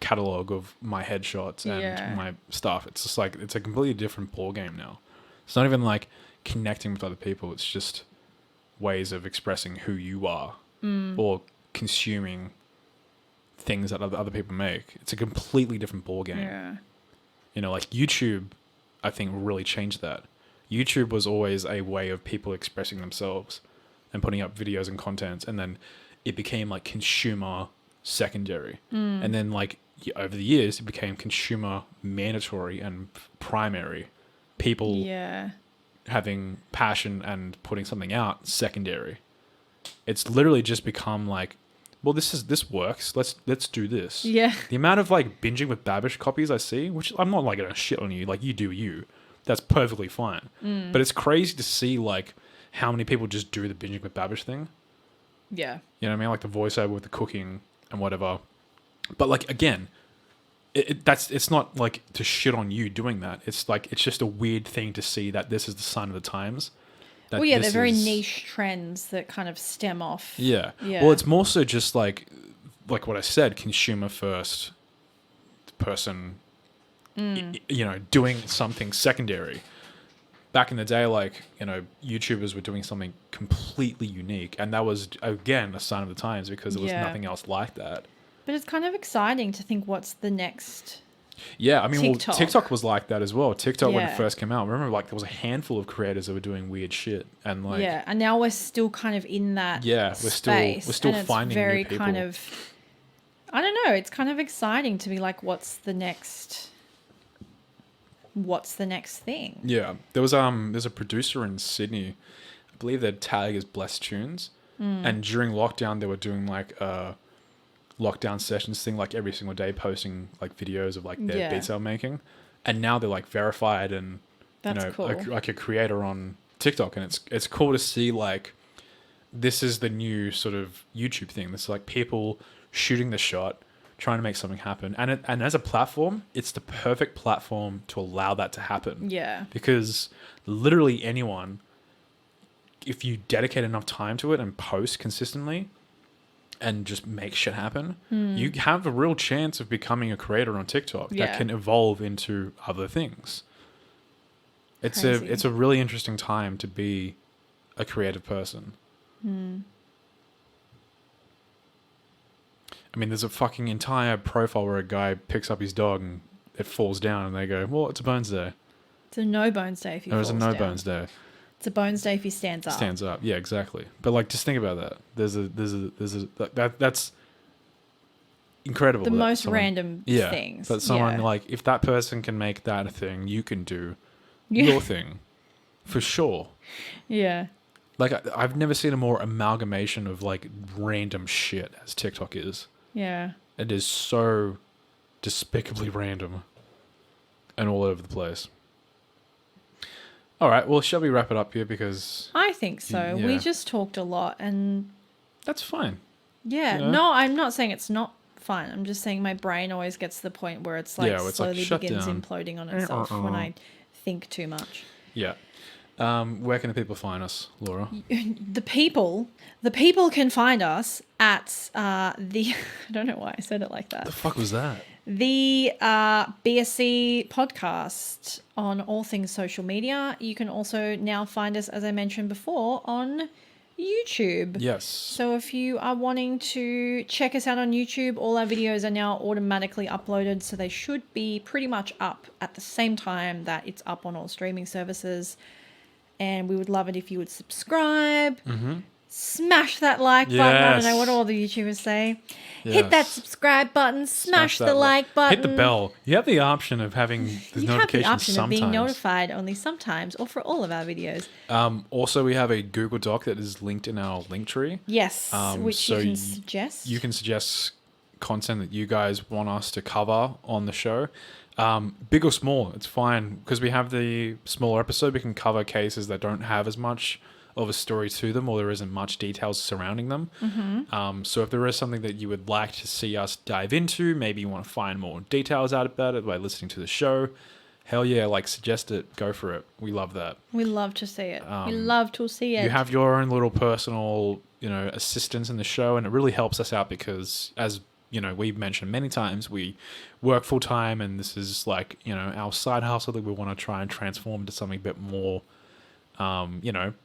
Speaker 2: catalog of my headshots and my stuff. It's just like it's a completely different ball game now. It's not even like connecting with other people. It's just ways of expressing who you are or consuming things that other people make. It's a completely different ball game.
Speaker 1: Yeah.
Speaker 2: Like YouTube, I think really changed that. YouTube was always a way of people expressing themselves and putting up videos and content, and then it became like consumer secondary. And then like over the years, it became consumer mandatory and primary. People having passion and putting something out secondary. It's literally just become like, well, this works. Let's do this.
Speaker 1: Yeah.
Speaker 2: The amount of like binging with Babish copies I see, which I'm not like gonna shit on you, like you do you. That's perfectly fine. But it's crazy to see like how many people just do the binging with Babish thing.
Speaker 1: Yeah.
Speaker 2: You know what I mean? Like the voiceover with the cooking and whatever. But like again, it's not like to shit on you doing that. It's like it's just a weird thing to see that this is the sign of the times.
Speaker 1: Well, yeah, they're very niche trends that kind of stem off.
Speaker 2: Yeah. Well, it's more so just like what I said, consumer first person, doing something secondary. Back in the day, like, YouTubers were doing something completely unique. And that was, again, a sign of the times because there was nothing else like that.
Speaker 1: But it's kind of exciting to think what's the next...
Speaker 2: Yeah, I mean, TikTok was like that as well. TikTok, when it first came out, remember, like, there was a handful of creators that were doing weird shit, and like,
Speaker 1: and now we're still kind of in that.
Speaker 2: Yeah, we're still finding new people.
Speaker 1: Kind of, I don't know. It's kind of exciting to be like, what's the next thing? Yeah,
Speaker 2: there's a producer in Sydney, I believe their tag is Blessed Tunes, and during lockdown they were doing like lockdown sessions thing, like every single day posting like videos of like their beats they're making, and now they're like verified and
Speaker 1: that's cool.
Speaker 2: like a creator on TikTok, and it's cool to see like this is the new sort of YouTube thing. It's like people shooting the shot, trying to make something happen, and as a platform, it's the perfect platform to allow that to happen.
Speaker 1: Yeah,
Speaker 2: because literally anyone, if you dedicate enough time to it and post consistently and just make shit happen, you have a real chance of becoming a creator on TikTok that can evolve into other things.
Speaker 1: Crazy.
Speaker 2: it's a really interesting time to be a creative person. I mean, there's a fucking entire profile where a guy picks up his dog and it falls down, and they go, "Well, it's a bones day."
Speaker 1: It's a no bones day if he
Speaker 2: It was
Speaker 1: falls
Speaker 2: a no
Speaker 1: down.
Speaker 2: bones day.
Speaker 1: It's a bones day if he stands up.
Speaker 2: Stands up, yeah, exactly. But like, just think about that. That's incredible.
Speaker 1: The
Speaker 2: that
Speaker 1: most
Speaker 2: someone-
Speaker 1: random
Speaker 2: yeah,
Speaker 1: things.
Speaker 2: But someone
Speaker 1: Yeah.
Speaker 2: like, if that person can make that a thing, you can do
Speaker 1: Yeah.
Speaker 2: your thing, for sure.
Speaker 1: Yeah.
Speaker 2: Like, I've never seen a more amalgamation of like random shit as TikTok is.
Speaker 1: Yeah.
Speaker 2: It is so despicably random and all over the place. All right, well, shall we wrap it up here, because
Speaker 1: I think so.
Speaker 2: Yeah.
Speaker 1: We just talked a lot, and
Speaker 2: that's fine.
Speaker 1: yeah.
Speaker 2: Yeah.
Speaker 1: No, I'm not saying it's not fun. I'm just saying my brain always gets to the point where it's like
Speaker 2: Yeah, it's like,
Speaker 1: slowly
Speaker 2: shut
Speaker 1: begins
Speaker 2: down.
Speaker 1: imploding on itself when I think too much.
Speaker 2: Yeah. Where can the people find us, Laura?
Speaker 1: The people can find us at the I don't know why I said it like that.
Speaker 2: The fuck was that?
Speaker 1: The BSC podcast on all things social media. You can also now find us, as I mentioned before, on YouTube.
Speaker 2: Yes.
Speaker 1: So if you are wanting to check us out on YouTube, all our videos are now automatically uploaded, so they should be pretty much up at the same time that it's up on all streaming services. And we would love it if you would subscribe.
Speaker 2: Mm-hmm.
Speaker 1: Smash that like button. I don't know
Speaker 2: Yes.
Speaker 1: what all the YouTubers say. Hit that
Speaker 2: Yes.
Speaker 1: subscribe button. Smash
Speaker 2: that
Speaker 1: the like button.
Speaker 2: Hit the bell. You have the option of having the
Speaker 1: You have the
Speaker 2: notifications
Speaker 1: option
Speaker 2: sometimes.
Speaker 1: of being notified only sometimes or for all of our videos.
Speaker 2: Also, we have a Google Doc that is linked in our link tree.
Speaker 1: Yes, which
Speaker 2: so
Speaker 1: you can suggest.
Speaker 2: You can suggest content that you guys want us to cover on the show. Big or small, it's fine, because we have the smaller episode. We can cover cases that don't have as much of a story to them, or there isn't much details surrounding them.
Speaker 1: Mm-hmm.
Speaker 2: So if there is something that you would like to see us dive into, maybe you want to find more details out about it by listening to the show, hell yeah, like, suggest it, go for it. We love that.
Speaker 1: We love to see it. We love to see it.
Speaker 2: You have your own little personal, assistance in the show, and it really helps us out because, as we've mentioned many times, we work full time, and this is like, our side hustle that we want to try and transform into something a bit more,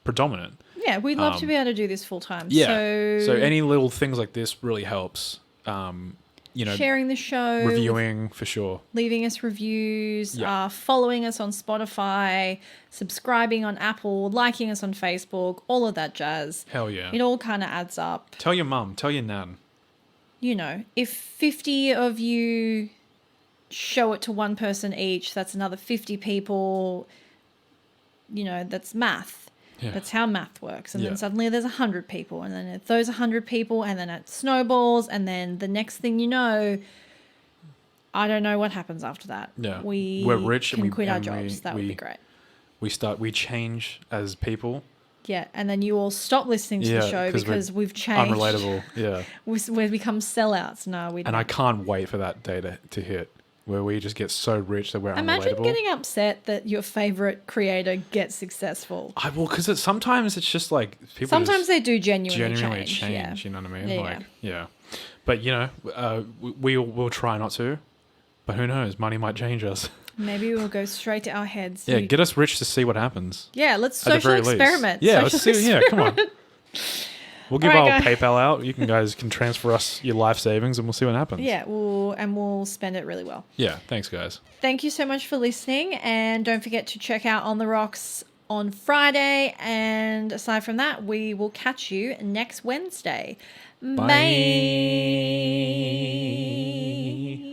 Speaker 2: predominant.
Speaker 1: Yeah, we'd love to be able to do this full time.
Speaker 2: Yeah.
Speaker 1: So
Speaker 2: any little things like this really helps.
Speaker 1: sharing the show,
Speaker 2: reviewing for sure.
Speaker 1: leaving us reviews,
Speaker 2: Yeah.
Speaker 1: following us on Spotify, subscribing on Apple, liking us on Facebook, all of that jazz.
Speaker 2: Hell yeah.
Speaker 1: It all kind of adds up.
Speaker 2: Tell your mum, tell your nan.
Speaker 1: If 50 of you show it to one person each, that's another 50 people. That's math.
Speaker 2: Yeah.
Speaker 1: That's how math works. And
Speaker 2: Yeah.
Speaker 1: then suddenly there's 100 people, and then it's those 100 people, and then it snowballs, and then the next thing you know, I don't know what happens after that.
Speaker 2: Yeah.
Speaker 1: We're
Speaker 2: rich
Speaker 1: can
Speaker 2: and
Speaker 1: quit our
Speaker 2: and
Speaker 1: jobs. That would be great.
Speaker 2: We change as people.
Speaker 1: Yeah, and then you all stop listening to the show because we've changed.
Speaker 2: Unrelatable. Yeah.
Speaker 1: We've become sellouts. No, we don't.
Speaker 2: And I can't wait for that day to hit, where we just get so rich that we're
Speaker 1: Imagine
Speaker 2: unrelatable.
Speaker 1: getting upset that your favorite creator gets succeful.
Speaker 2: Because sometimes it's just like people
Speaker 1: Sometimes
Speaker 2: just
Speaker 1: they do genuinely
Speaker 2: change.
Speaker 1: Yeah.
Speaker 2: You know what I mean?
Speaker 1: Yeah,
Speaker 2: Yeah. But we'll try not to. But who knows? Money might change us.
Speaker 1: Maybe we'll go straight to our heads.
Speaker 2: Yeah, get us rich to see what happens.
Speaker 1: Yeah, let's
Speaker 2: At the
Speaker 1: social
Speaker 2: very least.
Speaker 1: experiment.
Speaker 2: Yeah,
Speaker 1: Social
Speaker 2: let's see. Yeah, come on. We'll give
Speaker 1: All right,
Speaker 2: our
Speaker 1: guys.
Speaker 2: PayPal out. You guys can transfer us your life savings, and we'll see what happens.
Speaker 1: Yeah, we'll spend it really well.
Speaker 2: Yeah. Thanks, guys.
Speaker 1: Thank you so much for listening, and don't forget to check out On the Rocks on Friday. And aside from that, we will catch you next Wednesday.
Speaker 2: Bye.
Speaker 1: Bye.